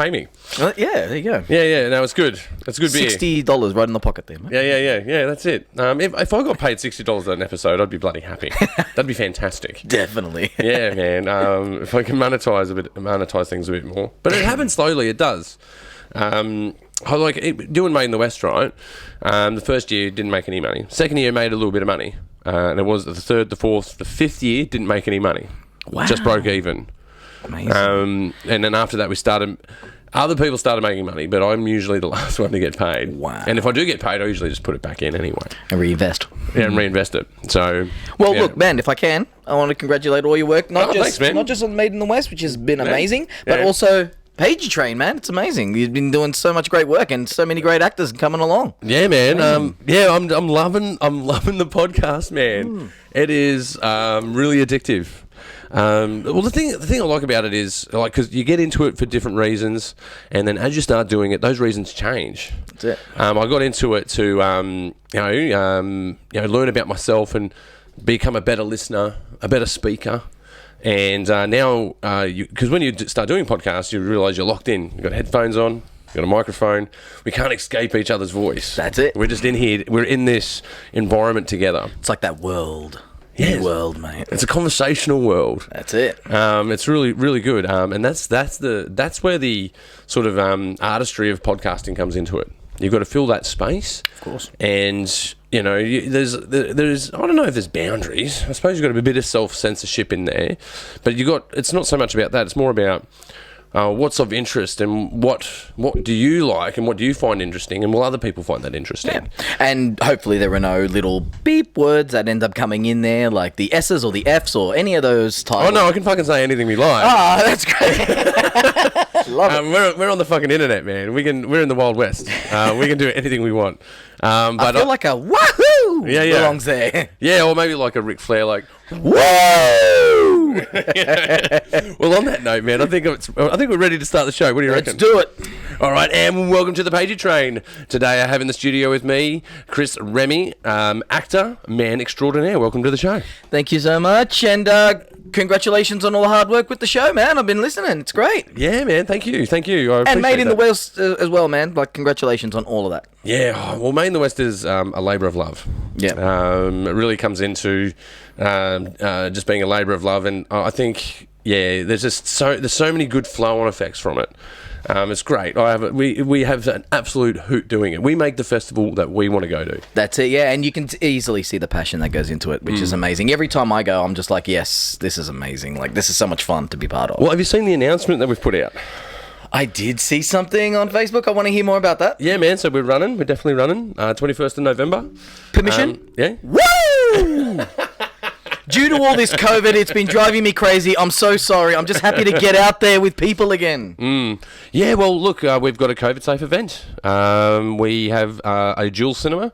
pay me. Yeah, there you go. Yeah. No, it's good. It's good beer. $60 right in the pocket there, mate. Yeah. That's it. If I got paid $60 an episode, I'd be bloody happy. That'd be fantastic. Definitely. Yeah, man. If I can monetize things a bit more, but it happens slowly. It does. I like doing Made in the West, right? The first year didn't make any money. Second year made a little bit of money, and it was the third, the fourth, the fifth year didn't make any money. Wow. Just broke even. Amazing. And then after that, other people started making money, but I'm usually the last one to get paid. Wow. And if I do get paid, I usually just put it back in anyway. And reinvest. Yeah, and reinvest it. So, well, look, man, if I can, I want to congratulate all your work. Not just on Made in the West, which has been amazing, but also Pagey Train, man. It's amazing. You've been doing so much great work and so many great actors coming along. Yeah, man. I'm loving the podcast, man. It is really addictive. Well, the thing I like about it is because you get into it for different reasons, and then as you start doing it, those reasons change. That's it. I got into it to learn about myself and become a better listener, a better speaker. And now, because when you start doing podcasts, you realise you're locked in. You've got headphones on, you've got a microphone. We can't escape each other's voice. That's it. We're just in here. We're in this environment together. It's like that world. Yes. World, mate. It's a conversational world. That's it. It's really, really good. And that's where the sort of artistry of podcasting comes into it. You've got to fill that space. Of course. And there's I don't know if there's boundaries. I suppose you've got a bit of self-censorship in there, but it's not so much about that. It's more about what's of interest and what do you like and what do you find interesting, and will other people find that interesting? Yeah. And hopefully there are no little beep words that end up coming in there, like the S's or the F's or any of those types. Oh no, I can fucking say anything we like. Ah, that's great. Love it. We're on the fucking internet, man. We're in the Wild West. We can do anything we want. But I feel like a wahoo belongs there. Yeah, or maybe like a Ric Flair, like woo. Well, on that note, man, I think we're ready to start the show. What do you reckon? Let's do it. All right, and welcome to the Pagey Train. Today I have in the studio with me Chris Remy, actor, man extraordinaire. Welcome to the show. Thank you so much, and congratulations on all the hard work with the show, man. I've been listening. It's great. Yeah, man. Thank you. And Made in the West as well, man. Like, congratulations on all of that. Yeah. Well, Made in the West is a labour of love. Yeah. It really comes into just being a labour of love, and I think there's so many good flow-on effects from it. It's great. We have an absolute hoot doing it. We make the festival that we want to go to. That's it, yeah. And you can easily see the passion that goes into it, which is amazing. Every time I go, I'm just like, yes, this is amazing. Like, this is so much fun to be part of. Well, have you seen the announcement that we've put out? I did see something on Facebook. I want to hear more about that. Yeah, man. So we're running. We're definitely running. 21st of November. Permission? Yeah. Woo! Due to all this COVID, it's been driving me crazy. I'm so sorry. I'm just happy to get out there with people again. Yeah, well, look, we've got a COVID-safe event. We have a dual cinema,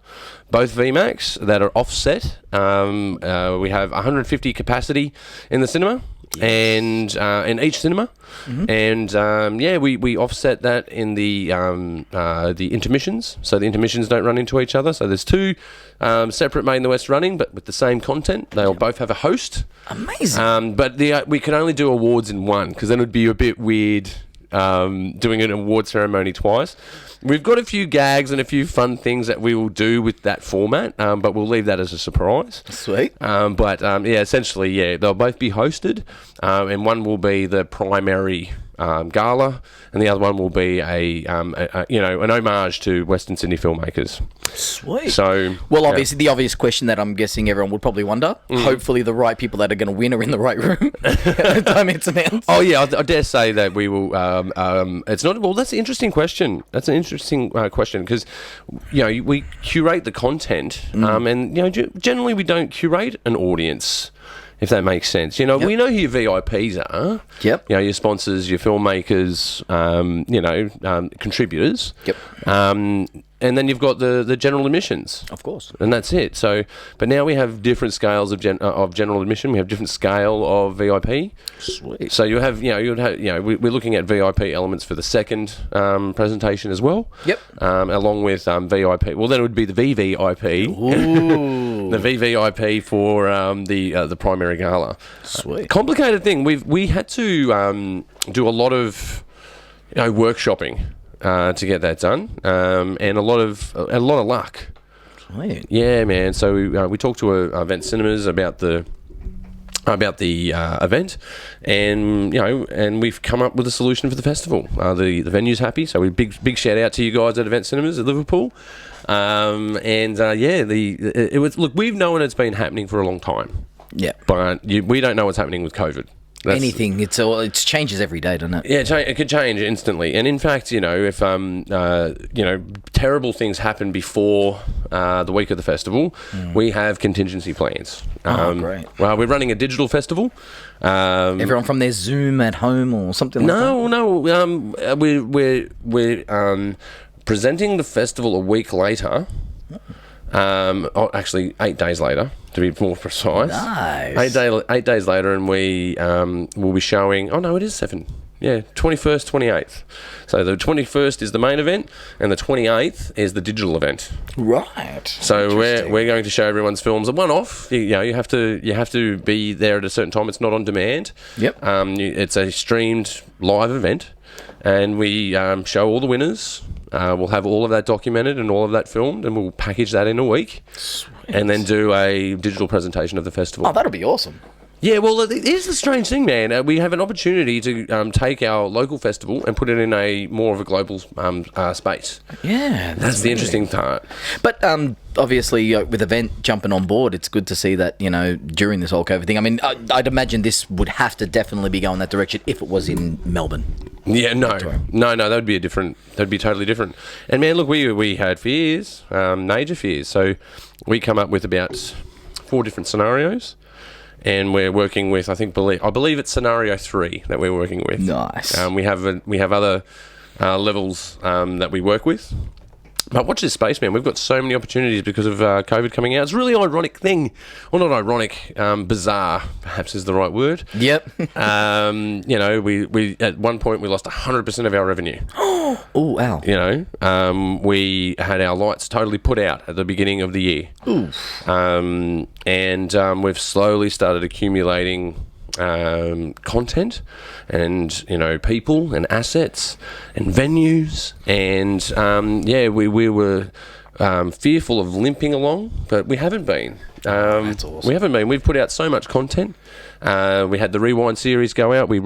both VMAX that are offset. We have 150 capacity in the cinema. And in each cinema, and we offset that in the intermissions, so the intermissions don't run into each other. So there's two separate Made in the West running, but with the same content. They'll both have a host. Amazing. But we can only do awards in one because then it would be a bit weird doing an award ceremony twice. We've got a few gags and a few fun things that we will do with that format, but we'll leave that as a surprise. Sweet. Essentially, they'll both be hosted, and one will be the primary gala, and the other one will be an homage to Western Sydney filmmakers. Sweet. So, obviously, the obvious question that I'm guessing everyone would probably wonder. Hopefully, the right people that are going to win are in the right room at the time it's announced. Oh yeah, I dare say that we will. It's not. Well, that's an interesting question. That's an interesting question because we curate the content, and generally we don't curate an audience. If that makes sense. We know who your VIPs are. Yep. Your sponsors, your filmmakers, contributors. Yep. And then you've got the general admissions. Of course. And that's it. So, but now we have different scales of general admission. We have different scale of VIP. Sweet. So you have, we're looking at VIP elements for the second presentation as well. Yep. Along with VIP. Well, then it would be the VVIP. Ooh. The VVIP for the primary gala. Sweet. Complicated thing. We had to do a lot of workshopping to get that done, and a lot of luck. Sweet. Yeah, man. So we talked to Event Cinemas about the event, and and we've come up with a solution for the festival. The venue's happy, so we big shout out to you guys at Event Cinemas at Liverpool. It was, look, we've known it's been happening for a long time. Yeah, but we don't know what's happening with COVID. Anything, it changes every day, doesn't it? Yeah, it could change instantly. And in fact, if terrible things happen before the week of the festival, we have contingency plans. Great. Well, we're running a digital festival. Everyone from their Zoom at home or something like that? No. We're presenting the festival a week later. Actually, 8 days later, to be more precise. Nice. 8 days later, and we will be showing. Oh no, it is 7. Yeah, 21st, 28th. So the 21st is the main event, and the 28th is the digital event. Right. So we're going to show everyone's films a one-off. You have to be there at a certain time. It's not on demand. Yep. It's a streamed live event, and we show all the winners. We'll have all of that documented and all of that filmed, and we'll package that in a week. Sweet. And then do a digital presentation of the festival. Oh, that'll be awesome. Yeah, well, here's the strange thing, man. We have an opportunity to take our local festival and put it in a more of a global space. Yeah, that's the interesting part. But obviously, with Event jumping on board, it's good to see that during this whole COVID thing. I mean, I'd imagine this would have to definitely be going that direction if it was in Melbourne. Yeah, no, that would be that'd be totally different. And man, look, we had fears, major fears. So we come up with about 4 different scenarios. And we're working with, I believe it's scenario 3 that we're working with. Nice. We have other levels that we work with. But watch this space, man. We've got so many opportunities because of COVID coming out. It's a really ironic thing. Well, not ironic, bizarre, perhaps is the right word. Yep. We at one point we lost 100% of our revenue. Oh, wow. We had our lights totally put out at the beginning of the year. Oof. We've slowly started accumulating content and people and assets and venues, and we were fearful of limping along, but we haven't been. That's awesome. We haven't been. We've put out so much content. We had the Rewind series go out. We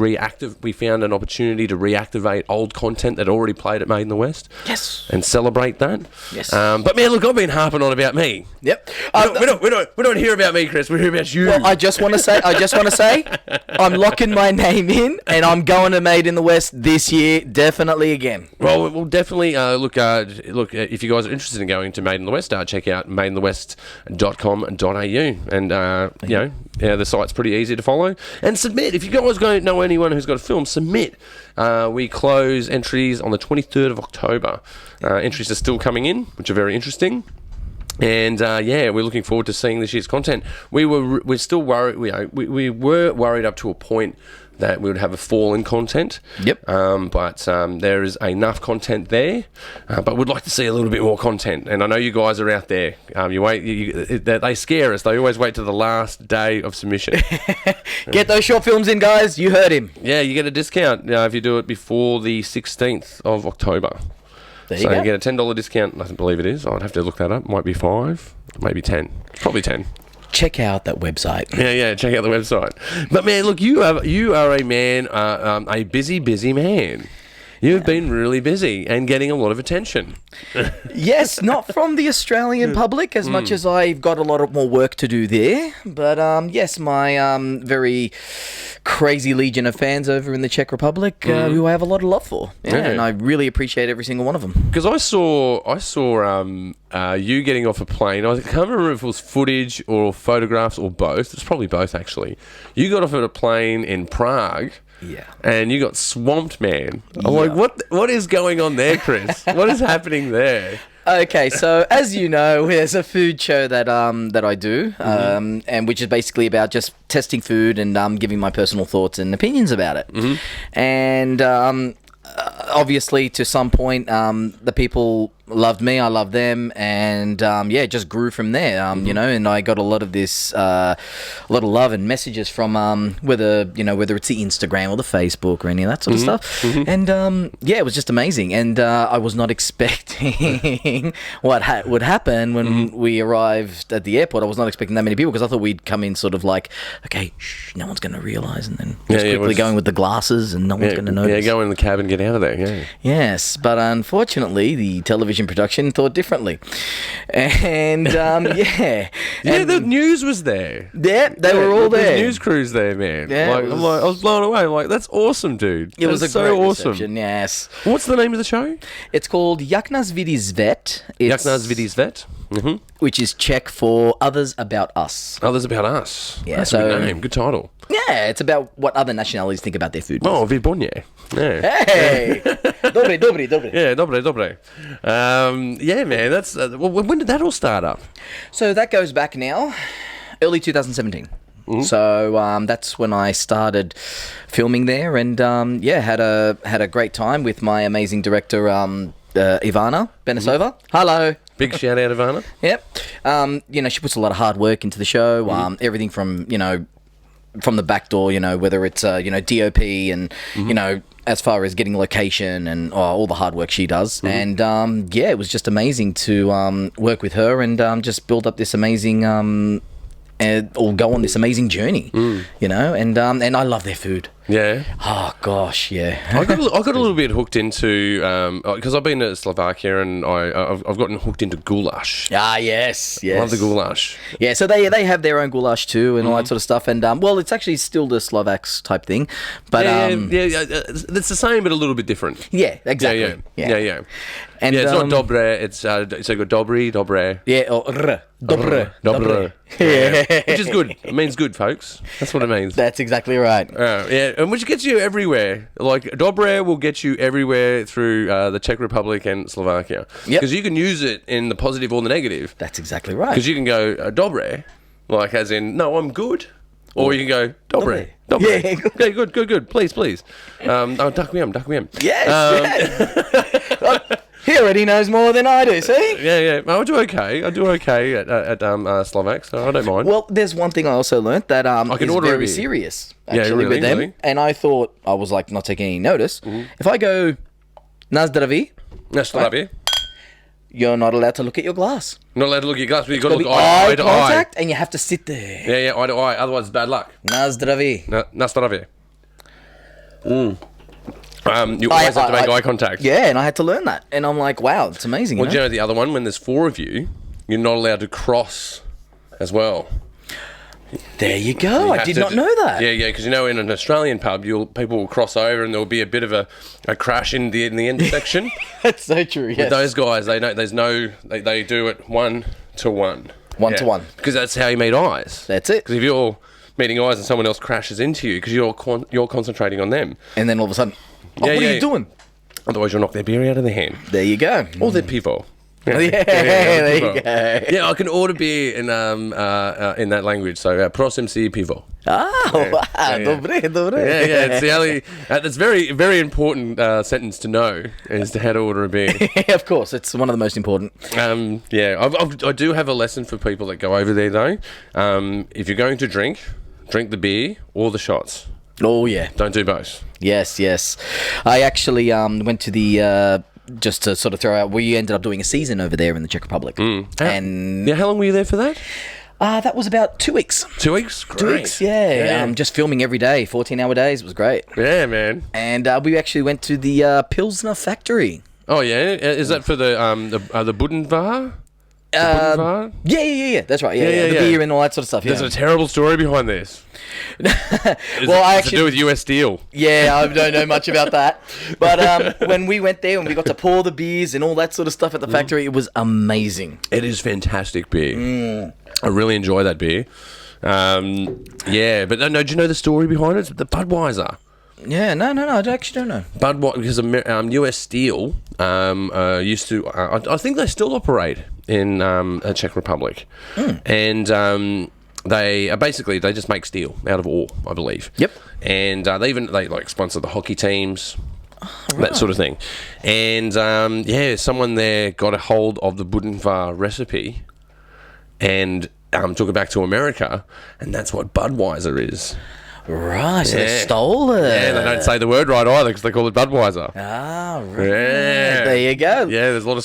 found an opportunity to reactivate old content that already played at Made in the West. Yes. And celebrate that. Yes. But man, look, I've been harping on about me. Yep. We don't hear about me, Chris. We hear about you. Well, I just want to say, I'm locking my name in, and I'm going to Made in the West this year, definitely again. Well, we'll definitely look. If you guys are interested in going to Made in the West, check out madeinthewest.com.au, and the site's pretty easy to follow. And submit. If you guys don't know anyone who's got a film, submit. We close entries on the 23rd of October. Entries are still coming in, which are very interesting. And we're looking forward to seeing this year's content. We're still worried. We were worried up to a point that we would have a fall in content. Yep. But there is enough content there. But we'd like to see a little bit more content. And I know you guys are out there. They scare us. They always wait to the last day of submission. Get those short films in, guys. You heard him. Yeah, you get a discount if you do it before the 16th of October. You get a $10 discount. I believe it is. I'd have to look that up. Might be 5, maybe 10. Probably 10. Check out that website. Yeah, check out the website. But man, look, you are a man, a busy man. You've been really busy and getting a lot of attention. Yes, not from the Australian public as much as I've got a lot more work to do there. But yes, my very crazy legion of fans over in the Czech Republic who I have a lot of love for. Yeah, and I really appreciate every single one of them. Because I saw you getting off a plane. I can't remember if it was footage or photographs or both. It's probably both, actually. You got off at a plane in Prague. Yeah. And you got swamped, man. I'm like, what is going on there, Chris? What is happening there? Okay, so as you know, there's a food show that I do, and which is basically about just testing food and giving my personal thoughts and opinions about it. And obviously, to some point, the people loved me, I loved them, and it just grew from there. You know, and I got a lot of this, a lot of love and messages from whether it's the Instagram or the Facebook or any of that sort of stuff. And it was just amazing. And I was not expecting what would happen when we arrived at the airport. I was not expecting that many people because I thought we'd come in sort of like, okay, shh, no one's going to realise, and then just quickly going with the glasses and no one's going to notice. Yeah, go in the cab and get out of there. Yeah. Yes, but unfortunately, the television production thought differently, and the news was there. Yeah, they were all there. The news crew's there, man. Yeah, I was blown away. I'm like, that's awesome, dude. It was so great awesome. Reception, yes. What's the name of the show? It's called Jak nás vidí svět. Jak nás vidí svět. Which is Czech for Others About Us. Others About Us. Yeah, that's a good name. Good title. Yeah, it's about what other nationalities think about their food. Oh, výborně. Yeah. Hey! Dobre. Yeah, dobre. Yeah, man. That's when did that all start up? So that goes back now, early 2017. So that's when I started filming there, and had a great time with my amazing director Ivana Benisova. Hello. Big shout out, Ivana. Yep. She puts a lot of hard work into the show. Everything from from the back door, whether it's DOP and as far as getting location and all the hard work she does. And it was just amazing to work with her and just build up this amazing or go on this amazing journey, and I love their food. Yeah. Oh gosh, yeah. I got a little bit hooked into because I've been to Slovakia and I've gotten hooked into goulash. Ah, yes. I love the goulash. Yeah, so they have their own goulash too and all that sort of stuff. And it's actually still the Slovaks type thing, but it's the same but a little bit different. Yeah, exactly. Yeah. And it's not dobre. It's got dobre. Yeah, or dobre. Yeah, which is good. It means good, folks. That's what it means. That's exactly right. And which gets you everywhere. Like dobre will get you everywhere through the Czech Republic and Slovakia. Because you can use it in the positive or the negative. That's exactly right. Because you can go dobre, like as in no, I'm good, or you can go dobre. Yeah, okay, good. Please. Duck me in. Yes. He already knows more than I do, see? Yeah. I do okay at Slovak, so I don't mind. Well, there's one thing I also learnt that is very serious, actually, with them. Really? And I thought, I was like not taking any notice. If I go, na zdraví, you're not allowed to look at your glass. Not allowed to look at your glass, but you've got to look eye to contact, eye. and you have to sit there. Yeah, eye to eye, otherwise it's bad luck. Na zdraví. Na zdraví. You always have to make eye contact. Yeah, and I had to learn that. And I'm like, wow, it's amazing. Well, do you know the other one? When there's four of you, you're not allowed to cross as well. There you go. I did not know that. Yeah, because in an Australian pub, people will cross over and there will be a bit of a crash in the intersection. That's so true, yes. With those guys, they do it 1 to 1. 1 to 1. Because that's how you meet eyes. That's it. Because if you're meeting eyes and someone else crashes into you, because you're concentrating on them. And then all of a sudden, what are you doing? Otherwise, you'll knock their beer out of their hand. There you go. Or their pivot. There you go. Yeah, I can order beer in that language. So, prosím si pivo. Wow. Dobre. Yeah, it's the only. That's very, very important sentence to know as to how to order a beer. Of course, it's one of the most important. I do have a lesson for people that go over there though. If you're going to drink the beer or the shots. Oh yeah. Don't do both. Yes. I actually went to the. Just to sort of throw out, we ended up doing a season over there in the Czech Republic. And how long were you there for that? That was about 2 weeks. 2 weeks? Great. 2 weeks, yeah. Just filming every day, 14-hour days. It was great. Yeah, man. And we actually went to the Pilsner factory. Oh, yeah? Is that for the Budenvar? Yeah. That's right. Yeah. The beer and all that sort of stuff. Yeah. There's a terrible story behind this. It's to do with US Steel. Yeah, I don't know much about that. But when we went there and we got to pour the beers and all that sort of stuff at the factory, it was amazing. It is fantastic beer. I really enjoy that beer. But no, do you know the story behind it? It's the Budweiser. Yeah, no, I actually don't know. Because US Steel used to, I think they still operate in the Czech Republic, and they basically just make steel out of ore, I believe. Yep. And they like sponsor the hockey teams. that sort of thing. And someone there got a hold of the Budenvar recipe and took it back to America, and that's what Budweiser is. Right, so they stole it. Yeah, they don't say the word right either because they call it Budweiser. Ah, right. Yeah. There you go. Yeah, there's a lot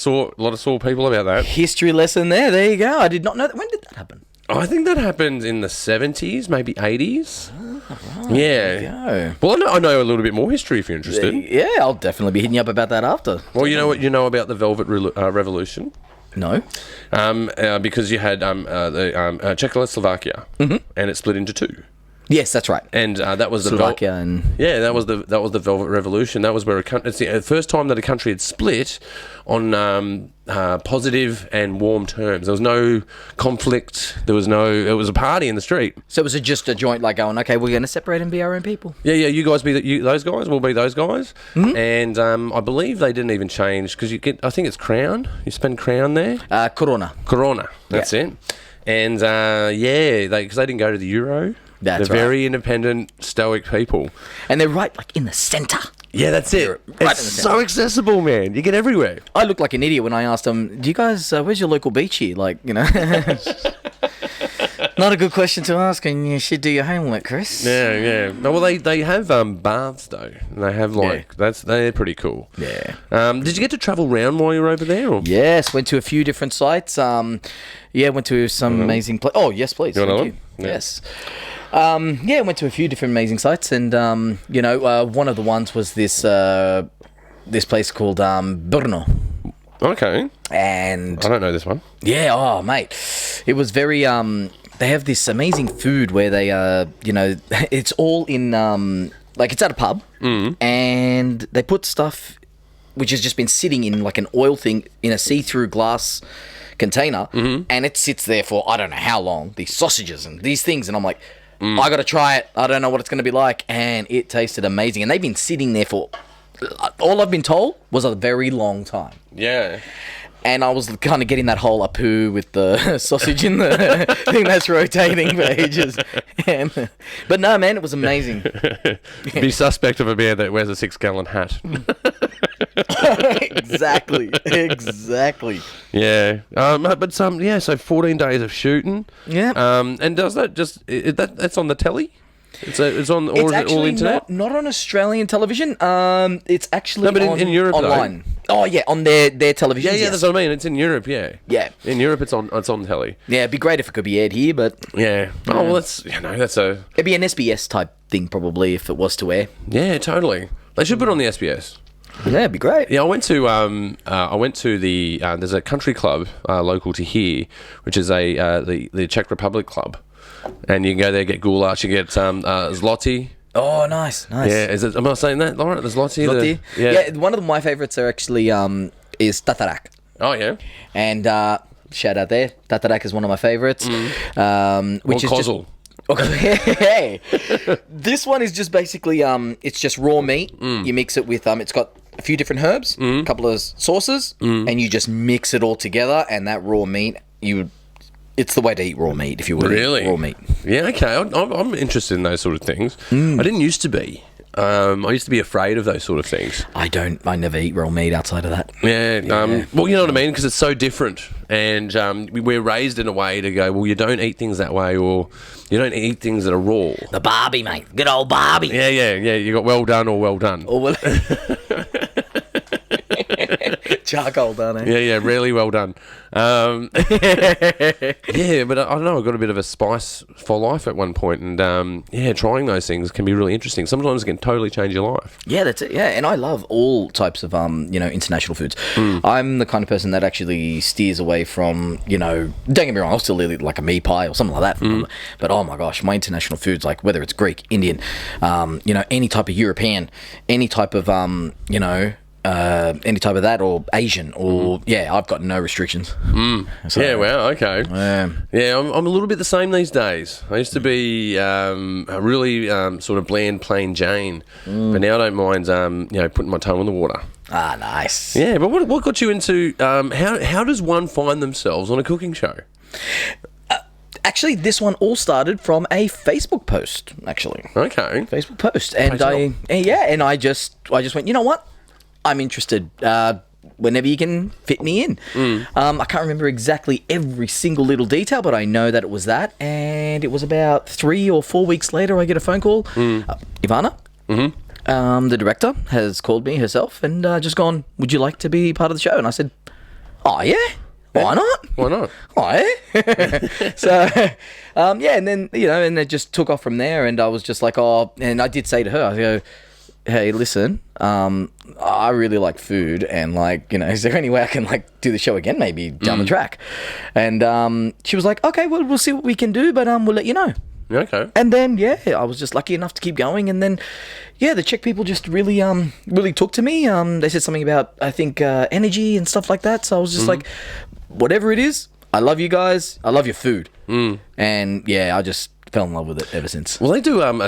of sore people about that. History lesson there. There you go. I did not know that. When did that happen? I think that happened in the 70s, maybe 80s. Right, Yeah. there you go. Well, I know a little bit more history if you're interested. Yeah, I'll definitely be hitting you up about that after. Well, you know what you know about the Velvet Revolution? No. Because you had the Czechoslovakia, and it split into two. Yes, that's right. And that was the Slovakia and that was the Velvet Revolution. That was where it's the first time that a country had split on positive and warm terms. There was no conflict. It was a party in the street. so was it just a joint like going, okay, we're going to separate and be our own people? Yeah. You guys be those guys. We'll be those guys. And I believe they didn't even change because you get. I think it's crown. You spend crown there. Corona. Corona. That's it. And because they didn't go to the euro. That's They're right. very independent, stoic people. And they're right like in the centre. Yeah, that's it. Right in the It's so accessible, man. You get everywhere. I looked like an idiot when I asked them, do you guys, where's your local beach here? Like, not a good question to ask, and you should do your homework, Chris. Yeah. No, well, they have baths though. And they have they're pretty cool. Yeah. Did you get to travel around while you were over there? Or? Yes, went to a few different sites. Went to some amazing places. Oh, yes, please. You want Thank another you. one? Yeah. Yes. Went to a few different amazing sites, and one of the ones was this place called Brno. Okay. And I don't know this one. yeah, oh mate, it was very they have this amazing food where they it's all in like it's at a pub, and they put stuff which has just been sitting in like an oil thing in a see-through glass container, and it sits there for I don't know how long, these sausages and these things, and I'm like, I gotta try it. I don't know what it's gonna be like, and it tasted amazing. And they've been sitting there for, all I've been told was a very long time. Yeah. And I was kind of getting that whole apu with the sausage in the thing that's rotating for ages. But no, man, it was amazing. Be suspect of a man that wears a 6-gallon hat. Exactly. Yeah. So 14 days of shooting. Yeah. And does that that's on the telly? It's on, or It's is it all actually internet? not on Australian television. It's actually in Europe, though. online. Oh yeah, on their television. Yeah, yes. that's what I mean. It's in Europe, yeah. Yeah. In Europe, it's on telly. Yeah, it'd be great if it could be aired here, but Yeah. Oh, well, that's a it'd be an SBS type thing probably if it was to air. yeah, totally. They should put it on the SBS. Yeah, it'd be great. Yeah, I went to the there's a country club local to here, which is the Czech Republic club, and you can go there, get goulash, you get zloty. Oh, nice. Yeah, am I saying that? All right, the zloty. Zloty. Yeah, one of my favourites are actually is Tatarak. Oh yeah. And shout out there, Tatarak is one of my favourites. Which is Kozel. just okay. This one is just basically it's just raw meat. You mix it with it's got a few different herbs, a couple of sauces, and you just mix it all together. And that raw meat, it's the way to eat raw meat if you would. Really? Raw meat. Yeah, okay. I'm interested in those sort of things. I didn't used to be. I used to be afraid of those sort of things. I never eat raw meat outside of that. Yeah. Well, you know what I mean? Because it's so different. And we're raised in a way to go, well, you don't eat things that way, or you don't eat things that are raw. The Barbie, mate. Good old Barbie. Yeah. You got well done or well done. Oh, well. Charcoal done, eh? Yeah, really well done. Yeah, but I don't know, I got a bit of a spice for life at one point, and trying those things can be really interesting. Sometimes it can totally change your life. Yeah, that's it. Yeah, and I love all types of international foods. I'm the kind of person that actually steers away from don't get me wrong, I'll still eat like a meat pie or something like that. But oh my gosh, my international foods, like whether it's Greek, Indian, any type of European, any type of any type of that, or Asian, or I've got no restrictions. So, Yeah, wow, okay. Yeah, I'm a little bit the same these days. I used to be a really sort of bland, plain Jane, but now I don't mind putting my toe in the water. Ah, nice. Yeah, but what got you into how does one find themselves on a cooking show? Actually, this one all started from a Facebook post, actually. Okay. Facebook post. And I just went, you know what? I'm interested. Whenever you can fit me in. I can't remember exactly every single little detail, but I know that it was that. And it was about 3 or 4 weeks later, I get a phone call. Ivana, the director, has called me herself and just gone, would you like to be part of the show? And I said, oh, yeah. Why not? Why not? Oh, yeah. So, and then, and it just took off from there. And I was just like, oh, and I did say to her, I go, hey, listen, I really like food, and is there any way I can do the show again, maybe down the track? And she was like, okay, well, we'll see what we can do, but we'll let you know. Okay. And then I was just lucky enough to keep going, and then the Czech people just really took to me. They said something about, I think, energy and stuff like that. So I was just like, whatever it is, I love you guys. I love your food. And I just fell in love with it ever since. Well, they do an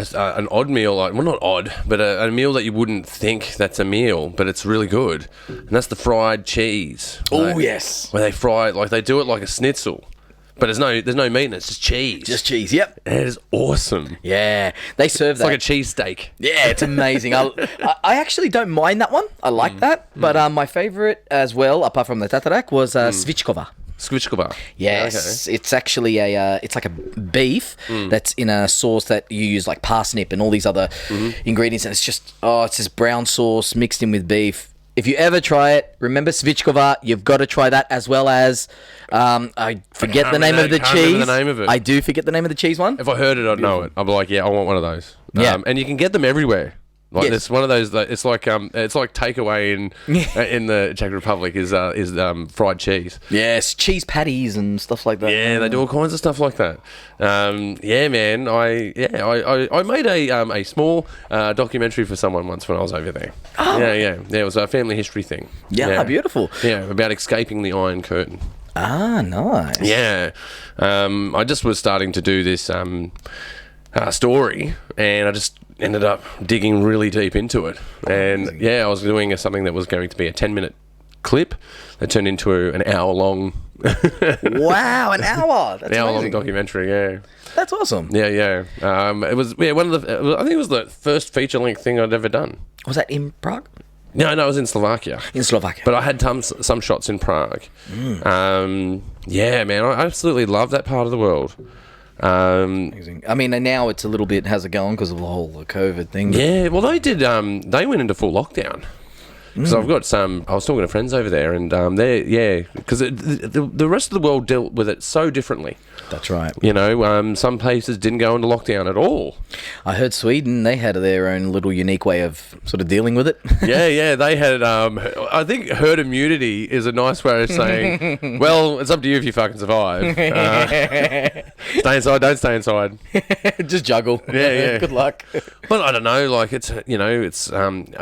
odd meal, not odd, but a meal that you wouldn't think that's a meal, but it's really good, and that's the fried cheese. Oh, yes. Where they fry it, they do it like a schnitzel, but there's no meat in it, it's just cheese. Just cheese, yep. And it is awesome. Yeah, they serve that. It's like a cheese steak. Yeah, it's amazing. I actually don't mind that one. I like that, but my favourite as well, apart from the tatarak, was svichkova. Svichkova. Yes, it's actually it's like a beef that's in a sauce that you use like parsnip and all these other ingredients, and it's this brown sauce mixed in with beef. If you ever try it, remember Svichkova, you've got to try that, as well as I forget the name of the cheese. Remember the name of it. I do forget the name of the cheese one. If I heard it, I'd know it. I'd be like, yeah, I want one of those. Yeah, and you can get them everywhere. Yes. It's one of those. It's like takeaway in the Czech Republic is fried cheese. Yes, cheese patties and stuff like that. Yeah, they do all kinds of stuff like that. Man, I made a small documentary for someone once when I was over there. Oh. Yeah, it was a family history thing. Yeah, beautiful. Yeah, about escaping the Iron Curtain. Ah, nice. Yeah, I just was starting to do this story, and I just ended up digging really deep into it. And I was doing something that was going to be a 10-minute clip that turned into an hour-long wow, an hour. That's an hour-long amazing. documentary. Yeah, that's awesome. Yeah. It was one of the. I think it was the first feature-length thing I'd ever done. Was that in Prague? No, it was in Slovakia. In Slovakia. But I had some shots in Prague. Yeah, man, I absolutely love that part of the world. Amazing. I mean, and now it's a little bit, how's it going because of the whole COVID thing? Yeah, well, they did. They went into full lockdown. So I've got some. I was talking to friends over there, and because the rest of the world dealt with it so differently. That's right. Some places didn't go into lockdown at all. I heard Sweden, they had their own little unique way of sort of dealing with it. Yeah, they had. I think herd immunity is a nice way of saying, well, it's up to you if you fucking survive. Stay inside, don't stay inside. Just juggle. Yeah. Good luck. But I don't know.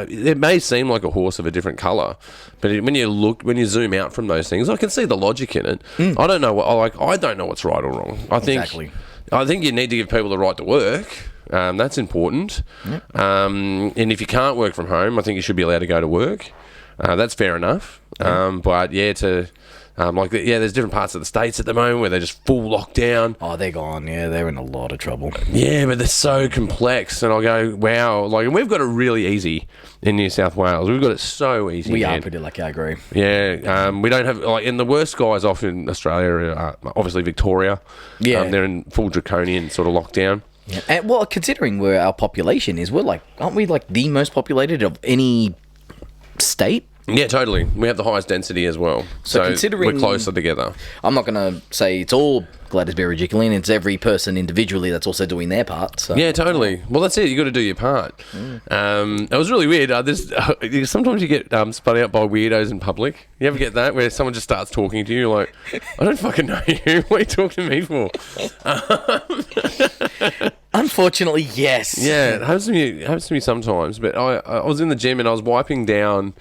It may seem like a horse of a different colour, but when you zoom out from those things, I can see the logic in it. I don't know I don't know what's right or wrong. I think you need to give people the right to work. That's important. Yep. And if you can't work from home, I think you should be allowed to go to work. That's fair enough. But there's different parts of the States at the moment where they're just full lockdown. Oh, they're gone. Yeah, they're in a lot of trouble. Yeah, but they're so complex. And I'll go, wow. And we've got it really easy in New South Wales. We've got it so easy. We are pretty lucky, I agree. Yeah. We don't have, and the worst guys off in Australia are obviously Victoria. Yeah. They're in full draconian sort of lockdown. Yeah. And, well, considering where our population is, aren't we the most populated of any state? Yeah, totally. We have the highest density as well. So considering we're closer together. I'm not going to say it's all Gladys Berejiklian. It's every person individually that's also doing their part. So. Yeah, totally. Well, that's it. You got to do your part. It was really weird. Sometimes you get spun out by weirdos in public. You ever get that where someone just starts talking to you? You're like, I don't fucking know you. What are you talking to me for? Unfortunately, yes. Yeah, it happens to me sometimes. But I was in the gym and I was wiping down.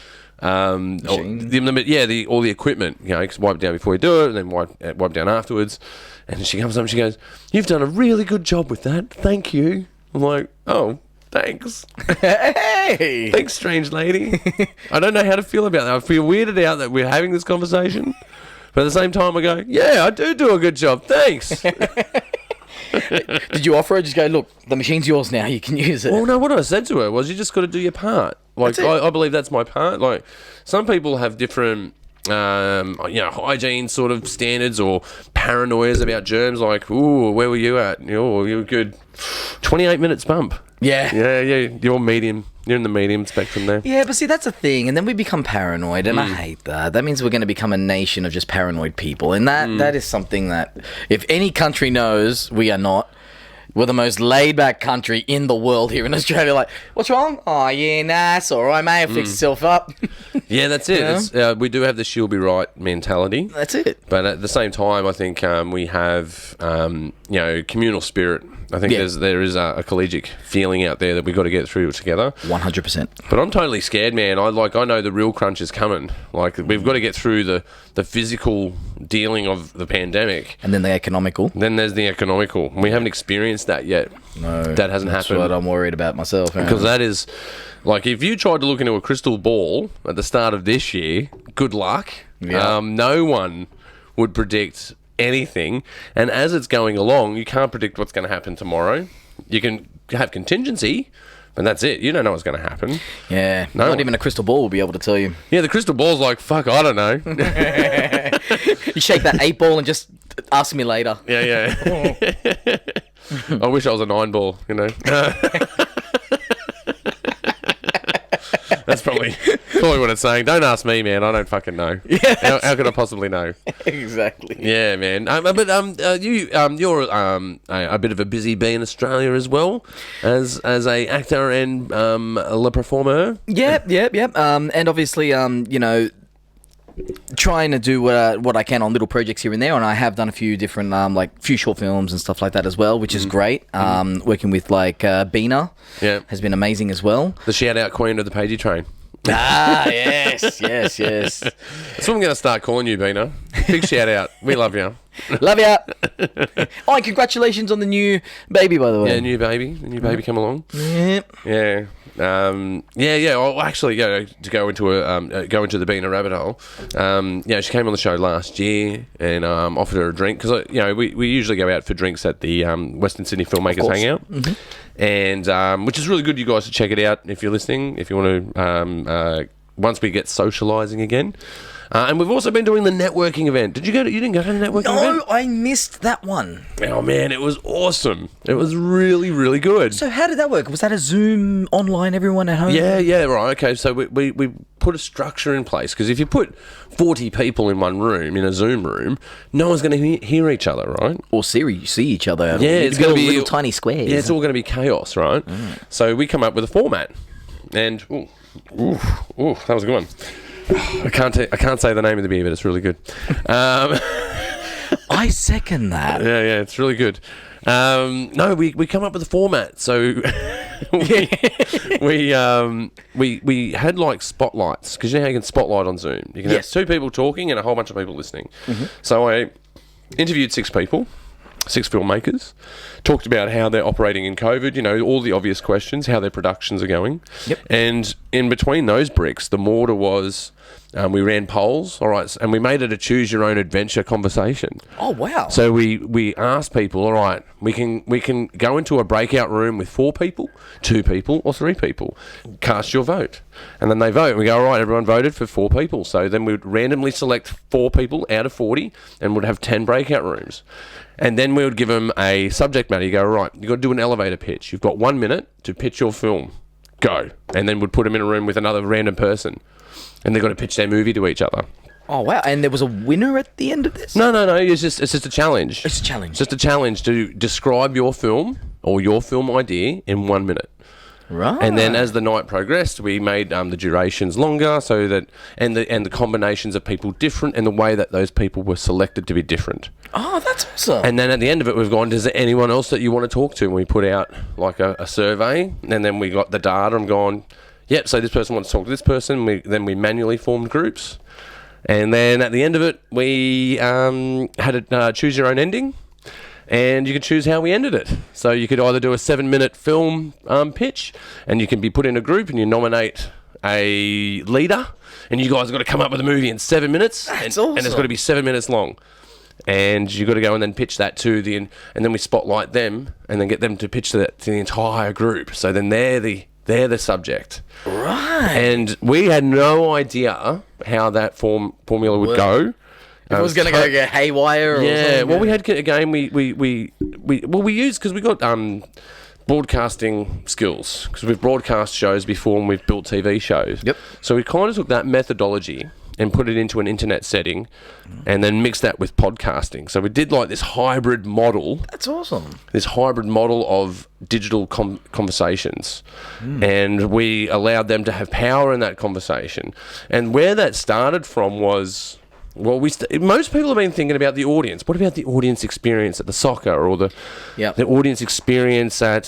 All the equipment, because wipe down before you do it, and then wipe down afterwards. And she comes up and she goes, "You've done a really good job with that. Thank you." I'm like, "Oh, thanks." Hey, thanks, strange lady. I don't know how to feel about that. I feel weirded out that we're having this conversation, But at the same time, I go, yeah, I do a good job. Thanks. Did you offer her? Just go, look, the machine's yours now. You can use it. Well, no, what I said to her was, you just got to do your part. Like, I believe that's my part. Like, some people have different, hygiene sort of standards or paranoias about germs. Like, ooh, where were you at? Oh, you were good. 28 minutes bump. Yeah. Yeah. You're medium. You're in the medium spectrum there. Yeah, but see, that's a thing. And then we become paranoid, and I hate that. That means we're going to become a nation of just paranoid people. And that is something that, if any country knows, we are not. We're the most laid-back country in the world here in Australia. Like, what's wrong? Oh, yeah, nah, it's all right, mate. It'll fix itself up. Yeah, that's it. We do have the she'll be right mentality. That's it. But at the same time, I think we have, communal spirit. I think there is a collegiate feeling out there that we've got to get through together. 100%. But I'm totally scared, man. I know the real crunch is coming. Like, we've got to get through the physical dealing of the pandemic. And then the economical. Then there's the economical. We haven't experienced that yet. No. That hasn't happened. That's what I'm worried about myself. Because that is, like, if you tried to look into a crystal ball at the start of this year, good luck. Yeah. No one would predict anything, and as it's going along, you can't predict what's going to happen tomorrow. You can have contingency, but that's it. You don't know what's going to happen. Yeah, not even a crystal ball will be able to tell you. Yeah, the crystal ball's like, fuck, I don't know. You shake that 8 ball and just ask me later. Yeah. I wish I was a 9 ball, That's probably what it's saying. Don't ask me, man. I don't fucking know. Yeah, how could I possibly know? Exactly. Yeah, man. You're a bit of a busy bee in Australia as well as a actor and a performer. Yep. And obviously, trying to do what I can on little projects here and there, and I have done a few different few short films and stuff like that as well, which is great. Working with Bina, has been amazing as well. The shout out queen of the Pagey train. Yes. That's what I'm going to start calling you, Bina. Big shout out. We love you. Love ya. Oh, and congratulations on the new baby, by the way. Yeah, new baby come along. Yep. Yeah. Well, actually, to go into the Bina rabbit hole. She came on the show last year, and offered her a drink because we usually go out for drinks at the Western Sydney Filmmakers Hangout, and which is really good. You guys should check it out if you're listening. If you want to, once we get socialising again. And we've also been doing the networking event. Did you go? You didn't go to the networking event? No, I missed that one. Oh man, it was awesome. It was really, really good. So how did that work? Was that a Zoom online, everyone at home? Yeah, right. Okay, so we put a structure in place because if you put 40 people in one room, in a Zoom room, no one's going to hear each other, right? Or see each other. Yeah, it's going to be little tiny squares. Yeah, it's all going to be chaos, right? So we come up with a format, and that was a good one. I can't say the name of the beer, but it's really good. I second that. Yeah, it's really good. No, we come up with a format. So we had like spotlights because you know how you can spotlight on Zoom. You can have 2 people talking and a whole bunch of people listening. So I interviewed 6 people. 6 filmmakers, talked about how they're operating in COVID, all the obvious questions, how their productions are going. Yep. And in between those bricks, the mortar was we ran polls, all right, and we made it a choose your own adventure conversation. Oh, wow. So we asked people, all right, we can go into a breakout room with 4 people, 2 people, or 3 people. Cast your vote. And then they vote. And we go, all right, everyone voted for 4 people. So then we'd randomly select 4 people out of 40 and would have 10 breakout rooms. And then we would give them a subject matter. You go, all right, you've got to do an elevator pitch. You've got 1 minute to pitch your film. Go. And then we'd put them in a room with another random person. And they've got to pitch their movie to each other. Oh, wow. And there was a winner at the end of this? No. It's just a challenge. It's a challenge. It's just a challenge to describe your film or your film idea in 1 minute. Right. And then as the night progressed, we made the durations longer so that and the combinations of people different and the way that those people were selected to be different. Oh, that's awesome. And then at the end of it, we've gone, is there anyone else that you want to talk to? And we put out like a survey, and then we got the data and gone, yep, so this person wants to talk to this person. Then we manually formed groups. And then at the end of it, we had a choose your own ending. And you could choose how we ended it. So you could either do a 7-minute film pitch, and you can be put in a group and you nominate a leader, and you guys got to come up with a movie in 7 minutes. That's and it's awesome. got to be 7 minutes long. And you got to go and then pitch that to and then we spotlight them and then get them to pitch that to the entire group. So then they're the subject. Right. And we had no idea how that formula would go. If it was going to go haywire or something. Well, we had a game we used because we got broadcasting skills because we've broadcast shows before and we've built TV shows. Yep. So we kind of took that methodology and put it into an internet setting and then mixed that with podcasting. So we did like this hybrid model. That's awesome. This hybrid model of digital conversations. And we allowed them to have power in that conversation. And where that started from was... Well, most people have been thinking about the audience. What about the audience experience at the soccer or the audience experience at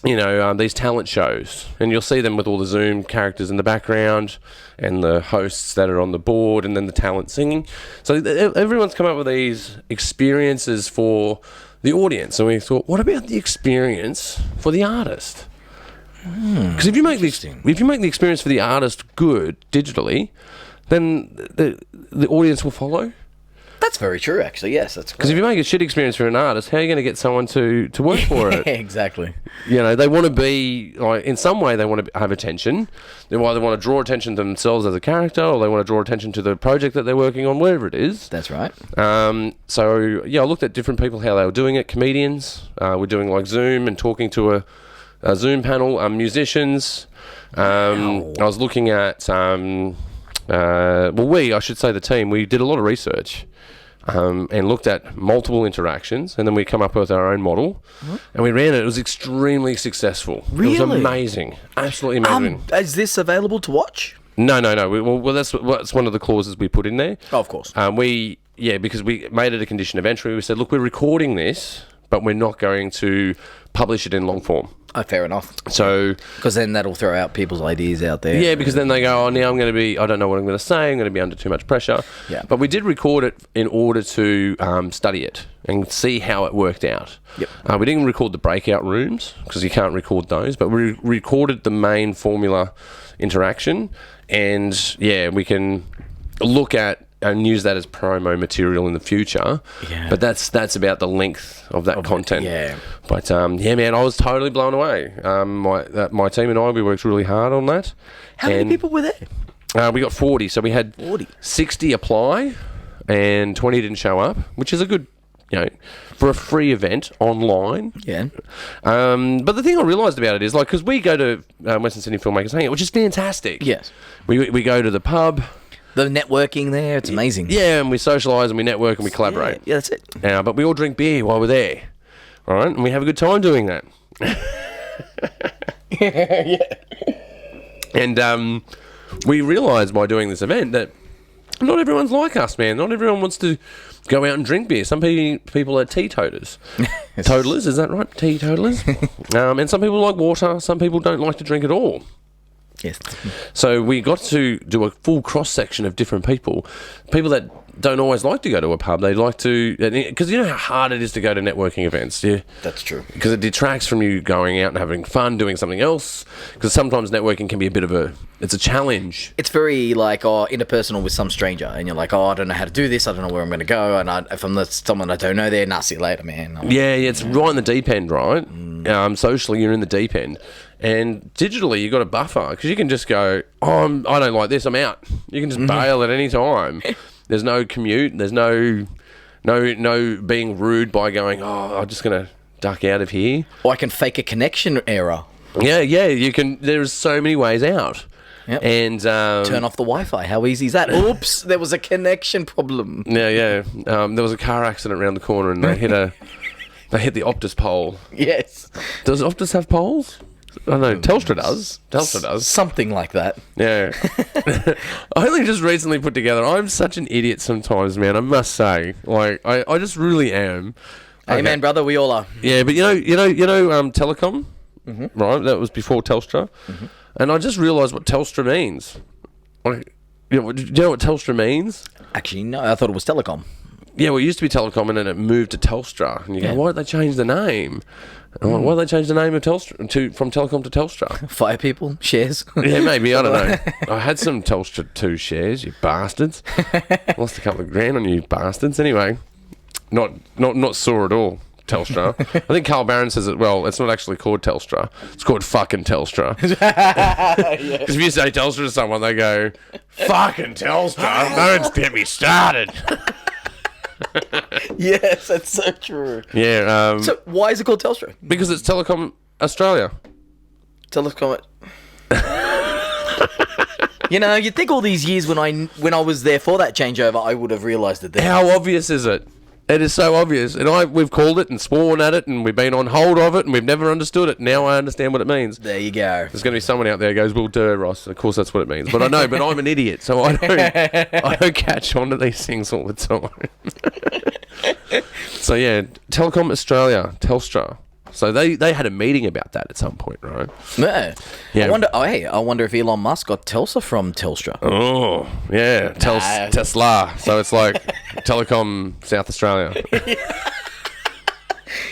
these talent shows? And you'll see them with all the Zoom characters in the background and the hosts that are on the board and then the talent singing. So everyone's come up with these experiences for the audience. And we thought, what about the experience for the artist? Because if you make the experience for the artist good digitally, then the audience will follow. That's very true, actually. Yes, that's because if you make a shit experience for an artist, how are you going to get someone to work for it? Exactly. They want to be like in some way they want to have attention. They either want to draw attention to themselves as a character, or they want to draw attention to the project that they're working on, wherever it is. That's right. So I looked at different people how they were doing it. Comedians were doing like Zoom and talking to a Zoom panel. Musicians. I was looking at. I should say the team, we did a lot of research and looked at multiple interactions, and then we come up with our own model, and we ran it. It was extremely successul. Really? It was amazing. Absolutely amazing. Is this available to watch? No. That's one of the clauses we put in there. Oh, of course. Because we made it a condition of entry. We said, look, we're recording this, but we're not going to publish it in long form. Oh, fair enough. So, because then that'll throw out people's ideas out there. Yeah, because then they go, I don't know what I'm going to say. I'm going to be under too much pressure. Yeah. But we did record it in order to study it and see how it worked out. Yep. We didn't record the breakout rooms because you can't record those, but we recorded the main formula interaction, and we can look at and use that as promo material in the future. Yeah. But that's about the length of that content. Yeah. But man, I was totally blown away. My team and I, we worked really hard on that. How many people were there? We got 40. So we had 60 apply and 20 didn't show up, which is a good, for a free event online. Yeah. But the thing I realised about it is, because we go to Western Sydney Filmmakers Hangout, which is fantastic. Yes. We go to the pub. The networking there, it's amazing. Yeah, and we socialise and we network and we collaborate. Yeah, that's it. But we all drink beer while we're there, all right? And we have a good time doing that. And we realised by doing this event that not everyone's like us, man. Not everyone wants to go out and drink beer. Some people are teetoters. Totalers, is that right? Teetotalers. And some people like water. Some people don't like to drink at all. Yes. So we got to do a full cross-section of different people. People that don't always like to go to a pub. They like to... Because you know how hard it is to go to networking events, yeah? That's true. Because it detracts from you going out and having fun, doing something else. Because sometimes networking can be a bit of a... It's a challenge. It's very, interpersonal with some stranger. And you're like, I don't know how to do this. I don't know where I'm going to go. And if I'm someone I don't know there, see you later, man. Yeah, it's right in the deep end, right? Socially, you're in the deep end. And digitally, you've got a buffer. Because you can just go, I don't like this, I'm out. You can just bail at any time. There's no commute. There's no being rude by going, I'm just going to duck out of here. Or I can fake a connection error. Yeah, you can. There's so many ways out. Yep. And turn off the Wi-Fi. How easy is that? Oops, there was a connection problem. Yeah. There was a car accident around the corner, and they hit the Optus pole. Yes. Does Optus have poles? I don't know. Telstra does. Something like that. Yeah. I only just recently put together. I'm such an idiot sometimes, man. I must say, I just really am. Hey, man, brother, we all are. Yeah, but you know, telecom, right? That was before Telstra, and I just realised what Telstra means. Do you know what Telstra means? Actually, no. I thought it was telecom. Yeah, well, it used to be Telecom, and then it moved to Telstra. And you go, why did they change the name? And I'm like, why did they change the name of Telstra from Telecom to Telstra? Fire people, shares. Yeah, maybe. I don't know. I had some Telstra 2 shares, you bastards. Lost a couple of grand on you bastards. Anyway, not sore at all, Telstra. I think Carl Barron says it, well, it's not actually called Telstra. It's called fucking Telstra. Because if you say Telstra to someone, they go, fucking Telstra? Don't get me started. Yes, that's so true. Yeah. So why is it called Telstra? Because it's Telecom Australia. Telecom. You know, you'd think all these years when I was there for that changeover, I would have realised it then. How obvious is it? It is so obvious. And we've called it and sworn at it and we've been on hold of it and we've never understood it. Now I understand what it means. There you go. There's going to be someone out there who goes, well, duh, Ross. Of course that's what it means. But I know, but I'm an idiot, so I don't catch on to these things all the time. So, yeah, Telecom Australia, Telstra. So they had a meeting about that at some point, right? Yeah. Yeah. I wonder if Elon Musk got Telsa from Telstra. Oh, yeah. Tesla. So it's like Telecom South Australia.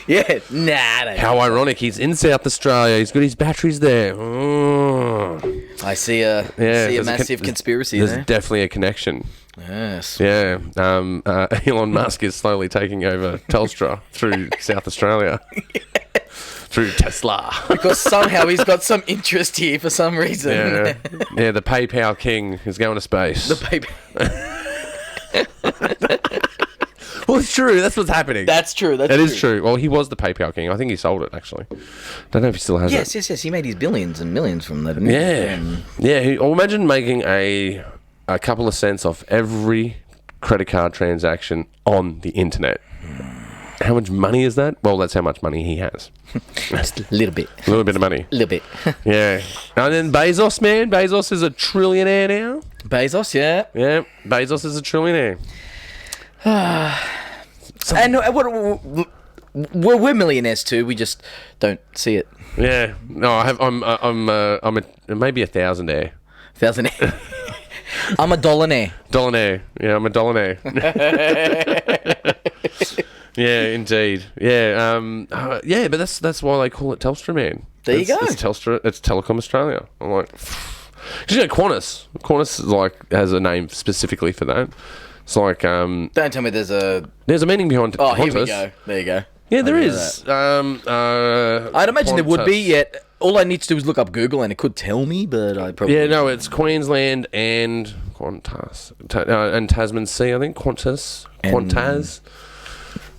Yeah. Nah. How ironic. He's in South Australia. He's got his batteries there. Oh. I see a massive conspiracy there. There's definitely a connection. Yes. Yeah. Elon Musk is slowly taking over Telstra through South Australia. Through Tesla. Because somehow he's got some interest here for some reason. Yeah, the PayPal king is going to space. The PayPal. Well, it's true. That's what's happening. That's true. It is true. Well, he was the PayPal king. I think he sold it, actually. Don't know if he still has it. Yes. He made his billions and millions from that. Didn't he? Yeah. Well, imagine making a couple of cents off every credit card transaction on the internet. How much money is that? Well, that's how much money he has. Just a little bit. A little bit of money. A little bit. Yeah. And then Bezos, man. Bezos is a trillionaire now. Bezos, yeah. Yeah. Bezos is a trillionaire. And we're millionaires too. We just don't see it. Yeah. No, I'm maybe a thousandaire. Thousandaire. I'm a dollaraire. Dollaraire. Yeah, I'm a dollaraire. Yeah, indeed. Yeah, yeah, but that's why they call it Telstra, man. There you go. It's Telstra. It's Telecom Australia. I'm like, because Qantas. Qantas has a name specifically for that. It's like Don't tell me there's a meaning behind Qantas. Here we go. There you go. Yeah, there is. I'd imagine there would be. Yet all I need to do is look up Google, and it could tell me. But I probably it's Queensland and Qantas and Tasman Sea. I think Qantas.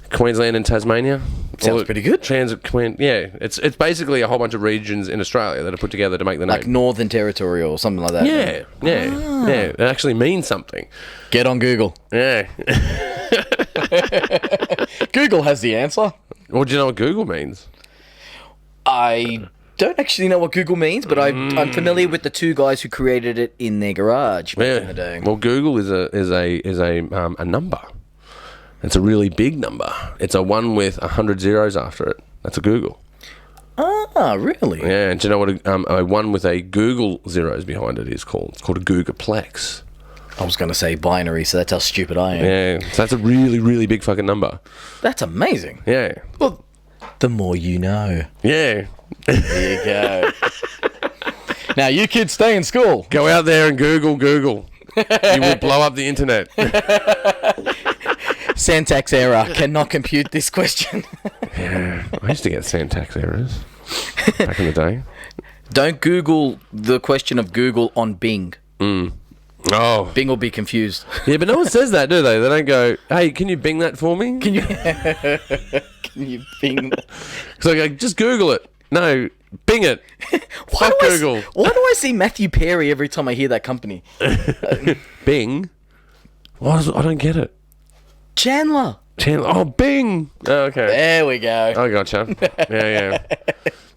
Queensland and Tasmania. Sounds pretty good. It's basically a whole bunch of regions in Australia that are put together to make the name. Like Northern Territory or something like that. Yeah. It actually means something. Get on Google. Yeah. Google has the answer. Well, do you know what Google means? I don't actually know what Google means, but I'm familiar with the two guys who created it in their garage back in the day. Well, Google is a number. It's a really big number. It's a 1 with 100 zeros after it. That's a Google. Ah, really? Yeah, and do you know what a 1 with a Google zeros behind it is called? It's called a Googleplex. I was going to say binary, so that's how stupid I am. Yeah, so that's a really, really big fucking number. That's amazing. Yeah. Well, the more you know. Yeah. There you go. Now, you kids stay in school. Go out there and Google. You will blow up the internet. Syntax error. Cannot compute this question. Yeah, I used to get syntax errors back in the day. Don't Google the question of Google on Bing. Oh. Bing will be confused. Yeah, but no one says that, do they? They don't go, hey, can you Bing that for me? Can you Bing that? So I go, just Google it. No, Bing it. Fuck Google. Why do I see Matthew Perry every time I hear that company? Bing? I don't get it. Chandler. Oh, Bing. Oh, okay. There we go. I gotcha. Yeah.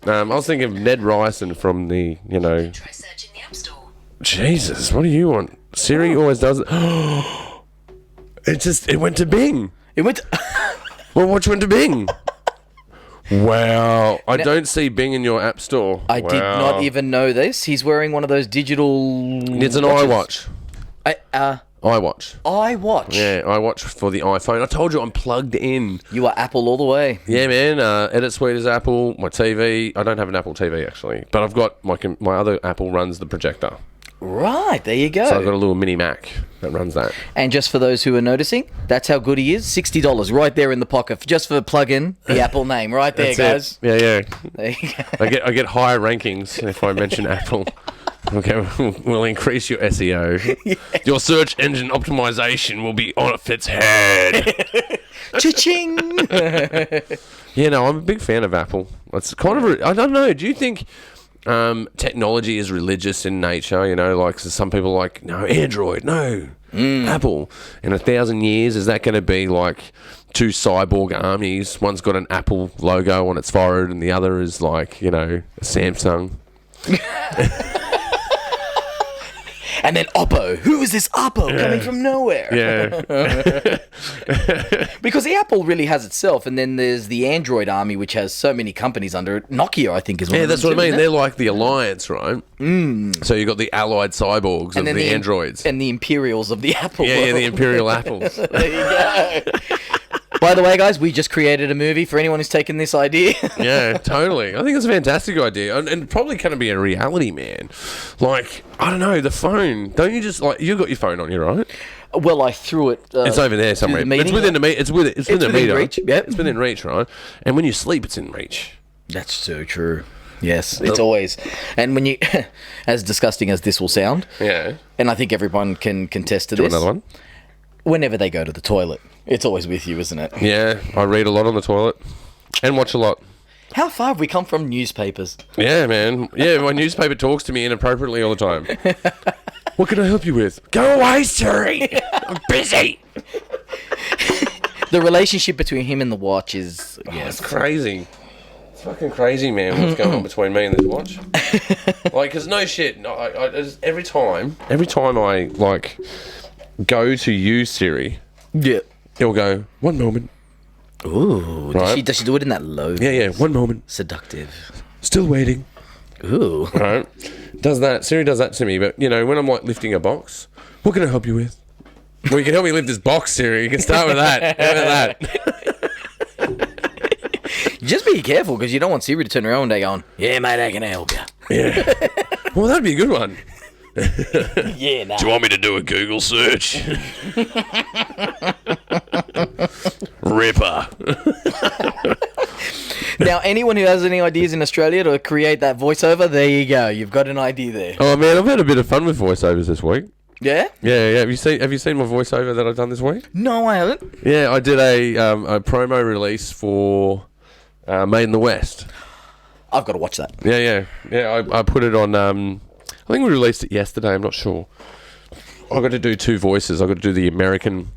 I was thinking of Ned Ryerson from the, Try searching the App Store. Jesus, what do you want? Siri always does it. It went to Bing. It went to... Well, which went to Bing? Wow. I don't see Bing in your App Store. I did not even know this. He's wearing one of those digital... It's an iWatch. iWatch. iWatch. Yeah, iWatch for the iPhone. I told you I'm plugged in. You are Apple all the way. Yeah, man. Edit Suite is Apple. My TV. I don't have an Apple TV actually, but I've got my other Apple runs the projector. Right, there you go. So I've got a little mini Mac that runs that. And just for those who are noticing, that's how good he is. $60 right there in the pocket, just for plugging the Apple name right there, guys. Yeah, yeah. There you go. I get higher rankings if I mention Apple. Okay, we'll increase your SEO. Yeah. Your search engine optimization will be on its head. Cha-ching! Yeah, no, I'm a big fan of Apple. It's kind of, I don't know, do you think technology is religious in nature? You know, like so some people are like, no, Android, no, Apple. In 1,000 years, is that going to be like two cyborg armies? One's got an Apple logo on its forehead and the other is like, you know, a Samsung. And then Oppo. Who is this Oppo coming from nowhere? Yeah. Because the Apple really has itself, and then there's the Android army, which has so many companies under it. Nokia, I think, is one Yeah, of them that's what I too, mean. isn't They're it? like the alliance, right? So you got the allied cyborgs and then the androids. And the Imperials of the Apple Yeah, world. the Imperial Apples. There you go. By the way, guys, we just created a movie for anyone who's taken this idea. Yeah, totally. I think it's a fantastic idea, and probably going to be a reality, man. Like, I don't know, the phone. Don't you just like you got your phone on you, right? Well, I threw it. It's over there to somewhere. the meeting. It's within the It's within the within meter. reach, yep. It's within reach, right? And when you sleep, it's in reach. That's so true. Yes, it's always. And when you, as disgusting as this will sound, Yeah. and I think everyone can contest to Do this. another one. Whenever they go to the toilet, it's always with you, isn't it? Yeah, I read a lot on the toilet and watch a lot. How far have we come from newspapers? Yeah, man. Yeah, my newspaper talks to me inappropriately all the time. What can I help you with? Go away, Siri. I'm busy. The relationship between him and the watch is It's crazy. It's fucking crazy, man. What's going on between me and this watch? Like, cause no shit. No, I just, every time I like go to use Siri, yeah. it'll go 1 moment. Ooh, Right. does she do it in that low? Yeah, 1 moment. Seductive. Still waiting. Ooh. Right. Does that. Siri does that to me. But, you know, when I'm like lifting a box, what can I help you with? Well, you can help me lift this box, Siri. You can start with that. How about that? Just be careful, because you don't want Siri to turn around one day going, yeah, mate, I can help you. Yeah. Well, that'd be a good one. Yeah, nah. Do you want me to do a Google search? Ripper. Now, anyone who has any ideas in Australia to create that voiceover, there you go. You've got an idea there. Oh man, I've had a bit of fun with voiceovers this week. Yeah? Yeah. Have you seen my voiceover that I've done this week? No, I haven't. Yeah, I did a promo release for Made in the West. I've got to watch that. Yeah. I put it on. I think we released it yesterday. I'm not sure. I got to do two voices. I got to do the American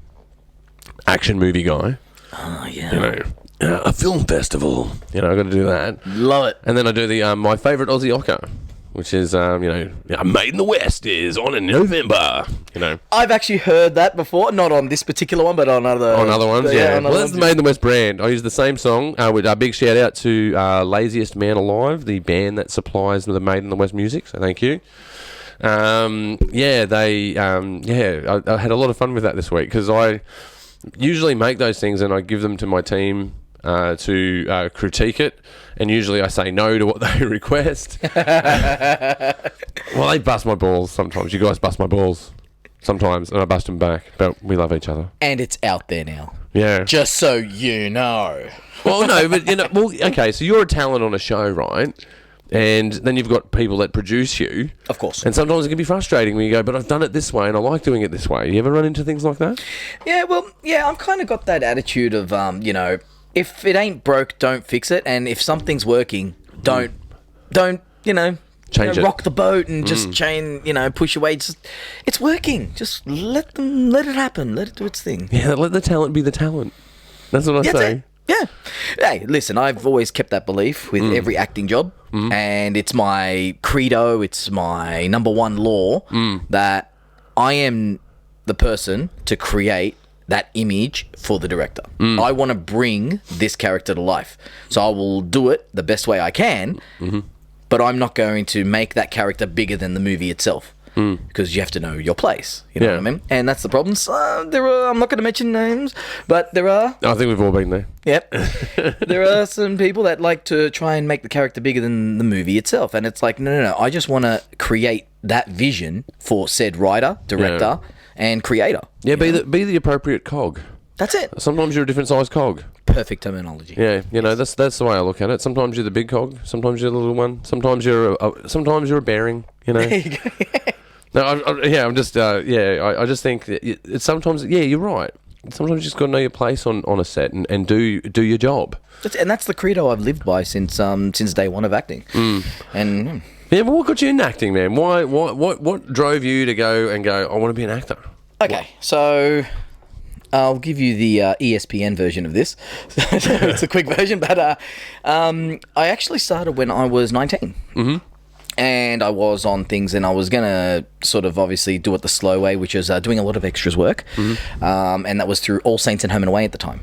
action movie guy. Oh, yeah. You know, a film festival. You know, I got to do that. Love it. And then I do the my favourite Aussie Oscar, which is Made in the West is on in November. You know, I've actually heard that before. Not on this particular one, but on other ones. Yeah, on well, other that's the ones. Made in the West brand. I use the same song. With a big shout out to Laziest Man Alive, the band that supplies the Made in the West music. So thank you. I had a lot of fun with that this week because I usually make those things and I give them to my team to critique it, and usually I say no to what they request. Well, they bust my balls sometimes. You guys bust my balls sometimes, and I bust them back, but we love each other. And it's out there now. Yeah. Just so you know. Well, no, but okay, so you're a talent on a show, right? And then you've got people that produce you. Of course. And sometimes it can be frustrating when you go, but I've done it this way and I like doing it this way. You ever run into things like that? Yeah, well, yeah, I've kind of got that attitude of, if it ain't broke, don't fix it. And if something's working, don't Change it. rock the boat and just push away. It's working. Just let it happen. Let it do its thing. Yeah, let the talent be the talent. That's what I That's say. it. Yeah. Hey, listen, I've always kept that belief with every acting job. And it's my credo, it's my number one law that I am the person to create that image for the director. I want to bring this character to life. So I will do it the best way I can, but I'm not going to make that character bigger than the movie itself. because you have to know your place. You know Yeah. what I mean? And that's the problem. So, I'm not going to mention names, but there are. I think we've all been there. Yep. There are some people that like to try and make the character bigger than the movie itself. And it's like, no. I just want to create that vision for said writer, director, and creator. Yeah, be the appropriate cog. That's it. Sometimes you're a different size cog. Perfect terminology. Yeah, that's the way I look at it. Sometimes you're the big cog. Sometimes you're the little one. Sometimes you're a bearing. You know. There you go. No, I'm just I just think that it's sometimes you're right. Sometimes you just got to know your place on a set and do your job. And that's the credo I've lived by since day one of acting. And yeah, but what got you in acting, man? What drove you to go? I want to be an actor. okay, so I'll give you the ESPN version of this. It's a quick version, but I actually started when I was 19. Mm-hmm. And I was on things, and I was going to sort of obviously do it the slow way, which is doing a lot of extras work. Mm-hmm. And that was through All Saints and Home and Away at the time.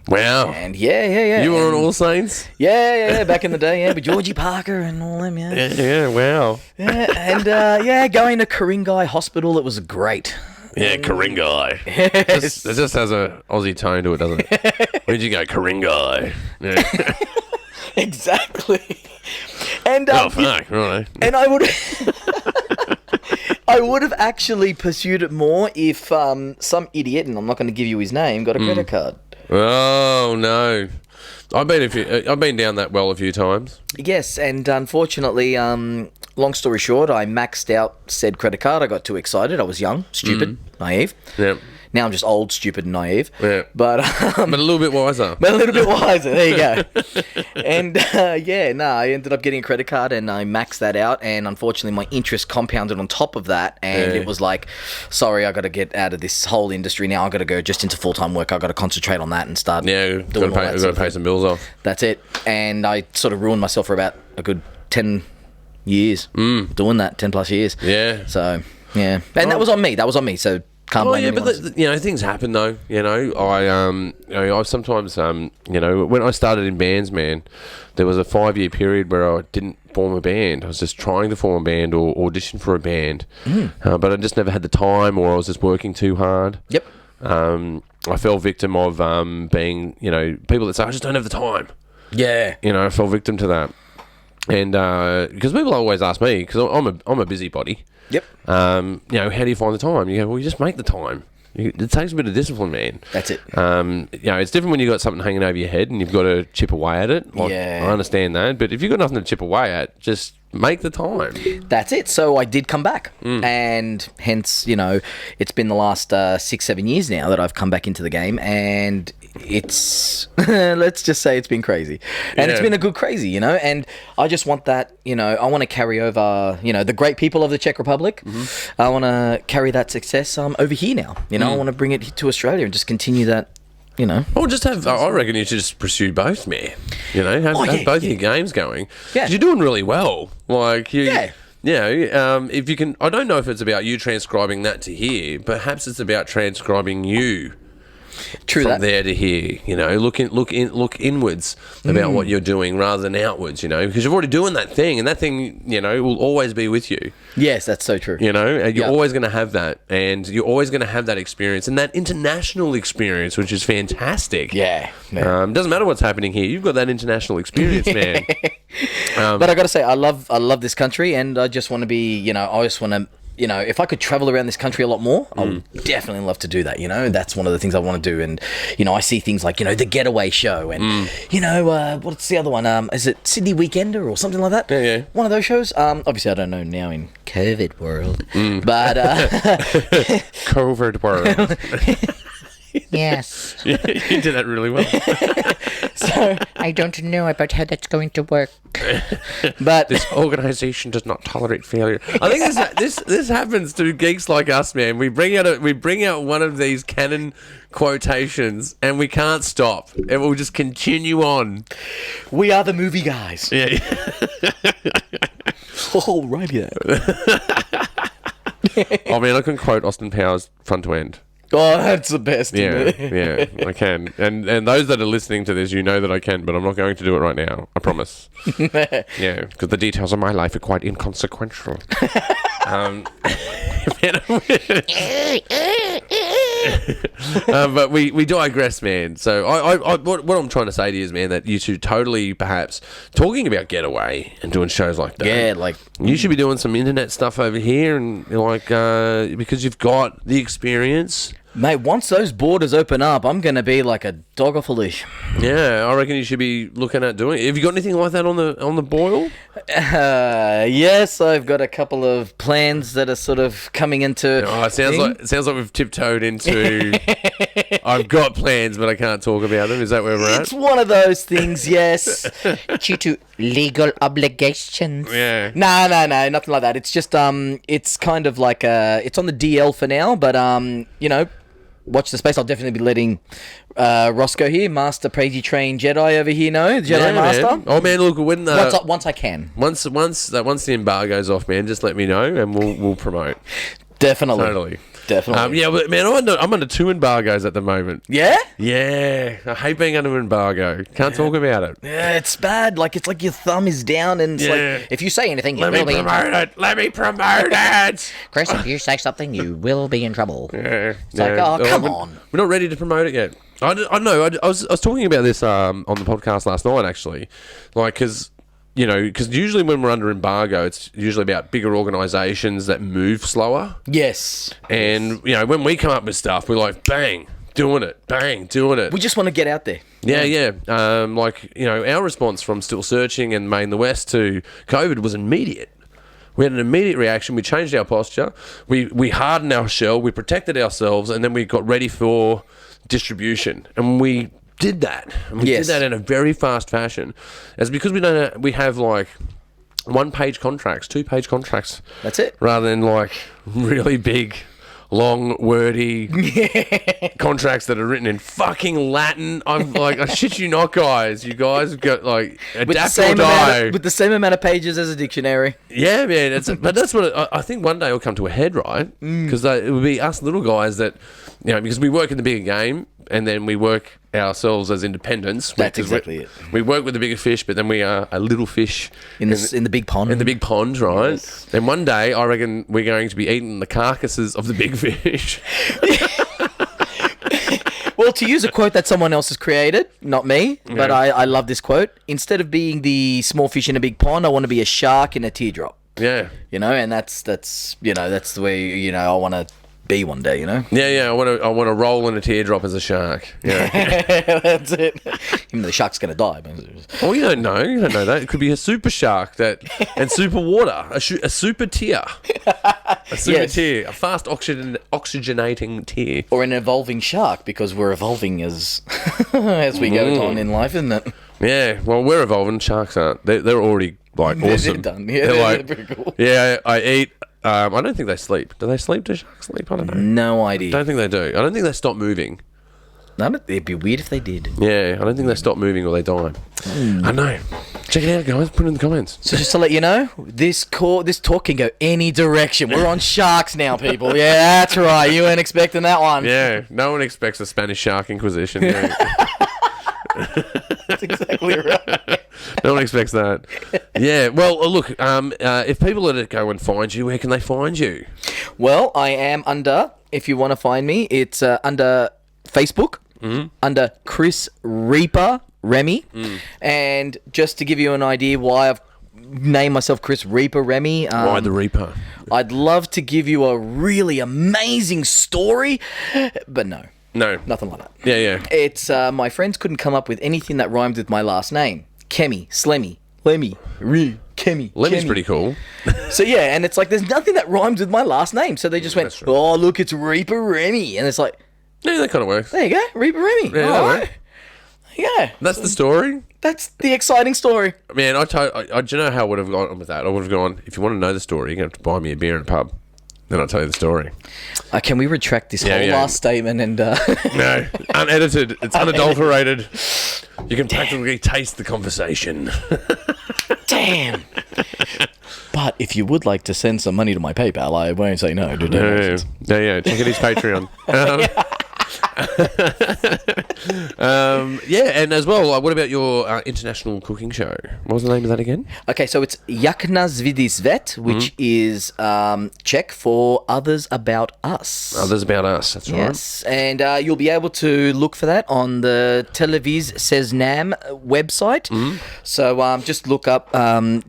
Wow. And yeah. You were on All Saints? Yeah, back in the day, yeah, with Georgie Parker and all them, yeah. Yeah, wow. Yeah, and going to Ku-ring-gai Hospital, it was great. Yeah, Ku-ring-gai. Yes. It just has a Aussie tone to it, doesn't it? Where'd you go? Ku-ring-gai. Yeah. Exactly. And Oh, fuck, right. and I would have actually pursued it more if some idiot, and I'm not going to give you his name, got a credit card. Oh, no. I've been down that well a few times. Yes, and unfortunately, long story short, I maxed out said credit card. I got too excited. I was young, stupid, naive. Yeah. Now I'm just old, stupid, and naive. Yeah. But But a little bit wiser. a little bit wiser. There you go. And I ended up getting a credit card, and I maxed that out. And unfortunately, my interest compounded on top of that. And it was like, sorry, I got to get out of this whole industry now. I got to go just into full-time work. I got to concentrate on that and start. Yeah, doing got to pay some bills off. That's it. And I sort of ruined myself for about a good 10 years doing that, 10 plus years. Yeah. So yeah, and that was on me. So. Can't blame anyone. But things happen though. I sometimes when I started in bands, man, there was a 5-year period where I didn't form a band. I was just trying to form a band or audition for a band, but I just never had the time, or I was just working too hard. Yep. I fell victim of being people that say I just don't have the time. Yeah. I fell victim to that, and because people always ask me, because I'm a busybody. Yep. How do you find the time? You go, well, you just make the time. It takes a bit of discipline, man. That's it. It's different when you've got something hanging over your head and you've got to chip away at it. Yeah. I understand that. But if you've got nothing to chip away at, just make the time. That's it. So I did come back. And hence, it's been the last 6-7 years now that I've come back into the game. And it's, let's just say it's been crazy. And it's been a good crazy, And I just want that, I want to carry over, the great people of the Czech Republic. I want to carry that success over here now. I want to bring it to Australia and just continue that. Or just have. I reckon you should just pursue both, man. Have both your games going. Yeah, 'cause you're doing really well. Like you. Yeah. If you can, I don't know if it's about you transcribing that to here. Perhaps it's about transcribing you. True from that. there to here, look inwards about what you're doing rather than outwards, because you're already doing that thing, and that thing, will always be with you. Yes, that's so true. And you're always going to have that, and you're always going to have that experience and that international experience, which is fantastic. Yeah. Doesn't matter what's happening here, you've got that international experience, man. But I got to say, I love this country, and I just want to be, I just want to. If I could travel around this country a lot more, I would definitely love to do that. That's one of the things I want to do. And, I see things like, the Getaway Show and, what's the other one? Is it Sydney Weekender or something like that? Yeah. One of those shows. Obviously, I don't know now in COVID world, but... COVID world. Yes. You did that really well. So I don't know about how that's going to work. But this organisation does not tolerate failure. I think this happens to geeks like us, man. We bring out one of these canon quotations, and we can't stop. It will just continue on. we are the movie guys. Yeah. Oh, right, yeah. I mean, I can quote Austin Powers front to end. Oh, that's the best. Yeah, I can. And those that are listening to this, that I can, but I'm not going to do it right now. I promise. Yeah, because the details of my life are quite inconsequential. But we digress, man. So what I'm trying to say to you is, man, that you should totally perhaps talking about Getaway and doing shows like that. Yeah, like You should be doing some internet stuff over here, and like because you've got the experience. mate, once those borders open up, I'm gonna be like a dog off a leash. Yeah, I reckon you should be looking at doing it. Have you got anything like that on the boil? Yes, I've got a couple of plans that are sort of coming into. Oh, it sounds like we've tiptoed into. I've got plans, but I can't talk about them. Is that where we're It's at? one of those things, yes. Due to legal obligations. Yeah. No, nothing like that. It's just it's kind of like it's on the DL for now, but watch the space. I'll definitely be letting Roscoe here, Master Pagey Train Jedi over here, know Jedi Yeah, Master. man. Oh man, look when Once I can, once the embargo's off, man, just let me know and we'll promote. definitely. Totally. Yeah, but man, I'm under 2 embargoes at the moment. Yeah. Yeah, I hate being under embargo. Can't talk about it. Yeah, it's bad. Like it's like your thumb is down, and it's Yeah. like if you say anything, you Let me will be. promote it. Let me promote it. Chris, if you say something, you will be in trouble. Yeah. like, oh, come on. We're not ready to promote it yet. I know. I was talking about this on the podcast last night, actually. Like, because usually when we're under embargo, it's usually about bigger organisations that move slower. Yes. And, when we come up with stuff, we're like, bang, doing it. Bang, doing it. We just want to get out there. Yeah. Our response from Still Searching and Main the West to COVID was immediate. We had an immediate reaction. We changed our posture. We hardened our shell. We protected ourselves, and then we got ready for distribution. And we did that. And we Yes. did that in a very fast fashion. It's because we have like 1-page contracts, 2-page contracts. That's it. Rather than like really big, long, wordy contracts that are written in fucking Latin. I'm like, I shit you not, guys. You guys have got like adapt or die. with the same amount of pages as a dictionary. Yeah, man. But that's what I think one day it'll come to a head, right? Because it would be us little guys that, because we work in the bigger game and then we work ourselves as independents. That's exactly it. We work with the bigger fish, but then we are a little fish In the big pond. in the big pond, right? Yes. Then one day, I reckon we're going to be eating the carcasses of the big fish. Well, to use a quote that someone else has created, not me, but Yeah. I love this quote. Instead of being the small fish in a big pond, I want to be a shark in a teardrop. Yeah. And that's the way I want to be one day. Yeah. I want to roll in a teardrop as a shark. Yeah. That's it. Even though the shark's gonna die. Oh, you don't know. You don't know that. It could be a super shark and super water, a super tear, a super Yes. tear, a fast oxygenating tear. Or an evolving shark, because we're evolving as as we go on in life, isn't it? Yeah. Well, we're evolving. Sharks aren't. They're already like They're awesome. done. Yeah, They're they're like, pretty cool. Yeah, I eat. I don't think they sleep. Do they sleep? Do sharks sleep? I don't know. No idea. I don't think they do. I don't think they stop moving. It'd be weird if they did. Yeah, I don't think they stop moving or they die. I know. Check it out, guys. Put it in the comments. So just to let you know, this talk can go any direction. We're on sharks now, people. Yeah, that's right. You weren't expecting that one. Yeah, no one expects a Spanish Shark Inquisition. Yeah. That's exactly right. No one expects that. Yeah, well, look, if people let it go and find you, where can they find you? Well, I am under, if you want to find me, it's under Facebook, under Chris Reaper Remy. And just to give you an idea why I've named myself Chris Reaper Remy. Ride the Reaper. I'd love to give you a really amazing story, but no. No. Nothing like that. Yeah. It's my friends couldn't come up with anything that rhymed with my last name. Kemi, Slemmy, Lemmy, Kemi. Lemmy's Kemi. pretty cool. So yeah, and it's like there's nothing that rhymes with my last name. So they just went, That's true. oh look, it's Reaper Remy, and it's like, Yeah, that kind of works. there you go, Reaper Remy. Yeah, All that right. works. There you go. That's the story. That's the exciting story. Man, do you know how I would have gone with that? I would have gone, if you want to know the story, you're going to have to buy me a beer in a pub. Then I'll tell you the story. Can we retract this whole last statement and No, unedited. It's unadulterated. You can practically taste the conversation. damn. But if you would like to send some money to my PayPal, I won't say no. Yeah. Check out his Patreon. Yeah, and as well, what about your international cooking show? What was the name of that again? Okay, so it's Yaknas Vidisvet, which is Czech for Others About Us. Others About Us, that's right. Yes, and you'll be able to look for that on the Televiz Seznam website. So just look up Televize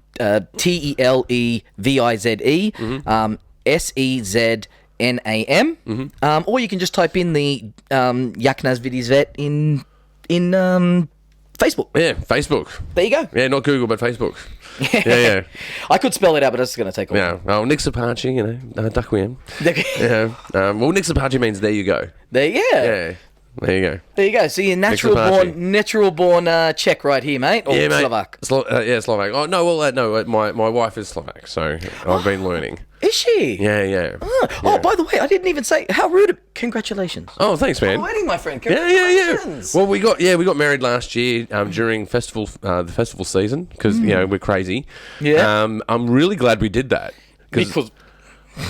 Seznam, or you can just type in the Yaknas Vidisvet in Facebook. Yeah, Facebook. There you go. Yeah, not Google, but Facebook. Yeah. I could spell it out, but it's going to take a while. Yeah. Oh, Nixapachi, Duckwim. Yeah. Well, Nixapachi means there you go. There, Yeah. There you go. There you go. So you're natural born Czech right here, mate. Or Yeah, mate. Slovak. Slovak. Oh no, no. My wife is Slovak, so I've been learning. Is she? Yeah. Oh, by the way, I didn't even say how rude. Congratulations. Oh, thanks, man. Wedding, my friend. Yeah. Congratulations. Well, we got married last year during the festival season because we're crazy. Yeah. I'm really glad we did that Because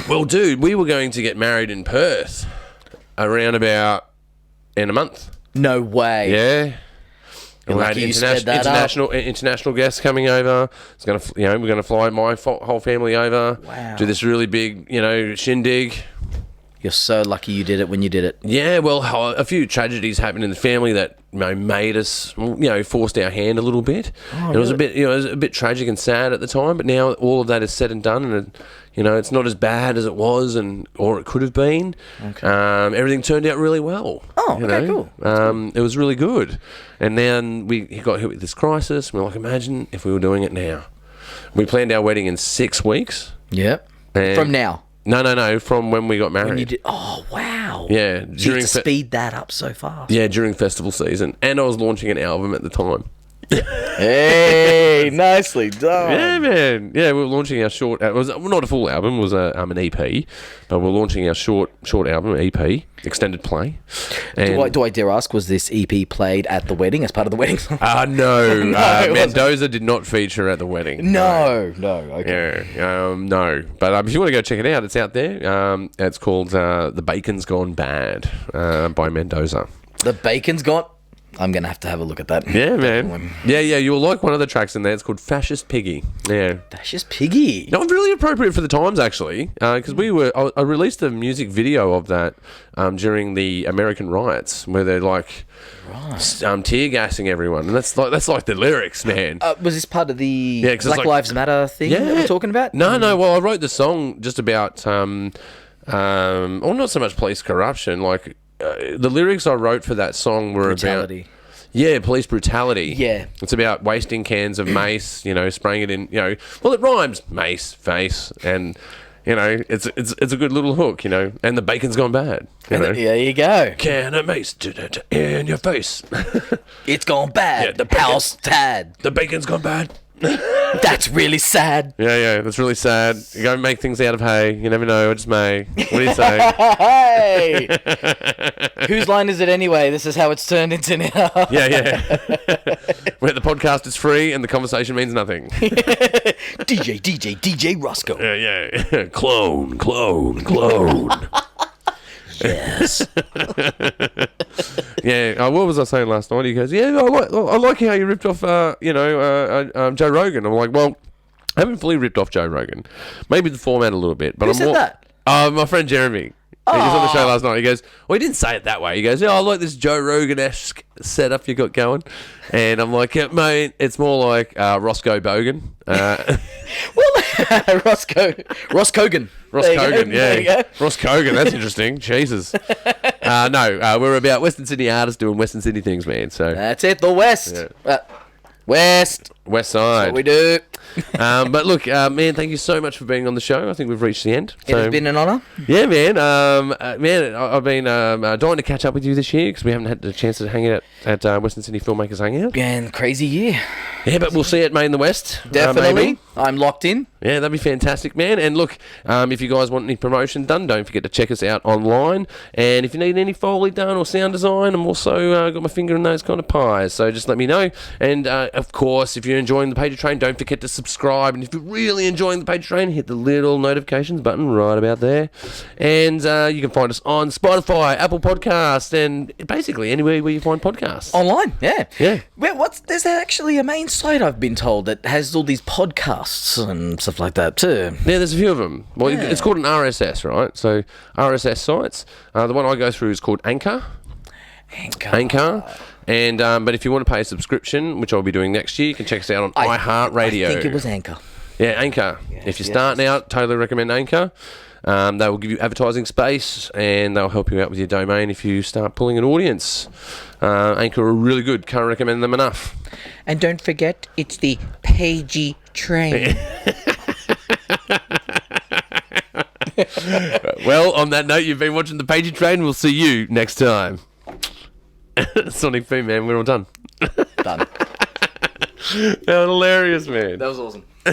well, dude, we were going to get married in Perth around about in a month. no way. Yeah. And we had lucky you sped that international guests coming over. It's gonna, we're gonna fly my whole family over. Wow. Do this really big, shindig. You're so lucky you did it when you did it. Yeah, well, a few tragedies happened in the family that made us, forced our hand a little bit. It was a bit, it was a bit tragic and sad at the time. But now all of that is said and done, and it's not as bad as it was, or it could have been. Okay. Everything turned out really well. Oh, okay, cool. It was really good. And then he got hit with this crisis. And we're like, imagine if we were doing it now. We planned our wedding in 6 weeks. Yep. And From now. No, from when we got married. When you did. Oh, wow. Yeah, So you had to speed that up so fast. Yeah, during festival season. And I was launching an album at the time. Hey, nicely done. Yeah, man. Yeah, we were launching our short... It was not a full album. It was an EP. But we're launching our short album, EP, extended play. And Do I dare ask, was this EP played at the wedding as part of the wedding song? no. No, it wasn't. Mendoza did not feature at the wedding. No. Okay. Yeah, no. But if you want to go check it out, it's out there. It's called The Bacon's Gone Bad by Mendoza. The bacon's gone. I'm going to have a look at that. Yeah, man. Yeah, you'll like one of the tracks in there. It's called Fascist Piggy. Yeah. Fascist Piggy. No, really appropriate for the times, actually, because I released a music video of that during the American riots, where they're like tear gassing everyone, and that's like the lyrics, man. Was this part of the 'cause Black Lives Matter thing that we're talking about? No. Well, I wrote the song just about, not so much police corruption, like. The lyrics I wrote for that song were Brutality. about police brutality. Yeah. It's about wasting cans of mace, spraying it in, well, it rhymes, mace, face, and it's a good little hook, and the bacon's gone bad. There you go. Can of mace in your face. It's gone bad. Yeah, the bacon- House tad. The bacon's gone bad. That's really sad. Yeah, that's really sad. You go make things out of hay. You never know, it just may. What do you say? Hey! Whose line is it anyway? This is how it's turned into now. Yeah. Where the podcast is free and the conversation means nothing. DJ Roscoe. Yeah. Clone. Yes. Yeah. What was I saying last night? He goes, "Yeah, I like how you ripped off, Joe Rogan." I'm like, well, I haven't fully ripped off Joe Rogan. Maybe the format a little bit, but Who said that? My friend Jeremy. He was on the show last night. He goes, well, he didn't say it that way. He goes, yeah, I like this Joe Rogan-esque setup you got going. And I'm like, yeah, mate, it's more like Roscoe Bogan. Ross Kogan. Ross There you Kogan, go. There you go. Ross Kogan, that's interesting. Jesus. No, we're about Western Sydney artists doing Western Sydney things, man. So That's it. The West. West. West Side. What we do. But look, man, thank you so much for being on the show. I think we've reached the end. It has been an honour. Yeah, man. I've been dying to catch up with you this year because we haven't had the chance to hang out at Western Sydney Filmmakers Hangout. And crazy year. Yeah, but we'll see it Made in the West. Definitely. Maybe. I'm locked in. Yeah, that'd be fantastic, man. And look, if you guys want any promotion done, don't forget to check us out online. And if you need any Foley done or sound design, I'm also got my finger in those kind of pies. So just let me know. And of course, if you're enjoying the Pagey Train, don't forget to subscribe. And if you're really enjoying the Pagey Train, hit the little notifications button right about there. And you can find us on Spotify, Apple Podcasts, and basically anywhere where you find podcasts. Online, yeah. Yeah. Well, there's actually a main site I've been told that has all these podcasts and stuff like that too. Yeah, there's a few of them. Well, Yeah. it's called an RSS, right? So RSS sites. The one I go through is called Anchor. Anchor. And but if you want to pay a subscription, which I'll be doing next year, you can check us out on iHeartRadio. I think it was Anchor. Yeah, Anchor. If you're starting out, totally recommend Anchor. They will give you advertising space and they'll help you out with your domain if you start pulling an audience. Anchor are really good. Can't recommend them enough. And don't forget, it's the Pagey Train. Well, on that note, you've been watching the Pagey Train. We'll see you next time. Sonic Boom, man. We're all done. Done. That was hilarious, man. That was awesome.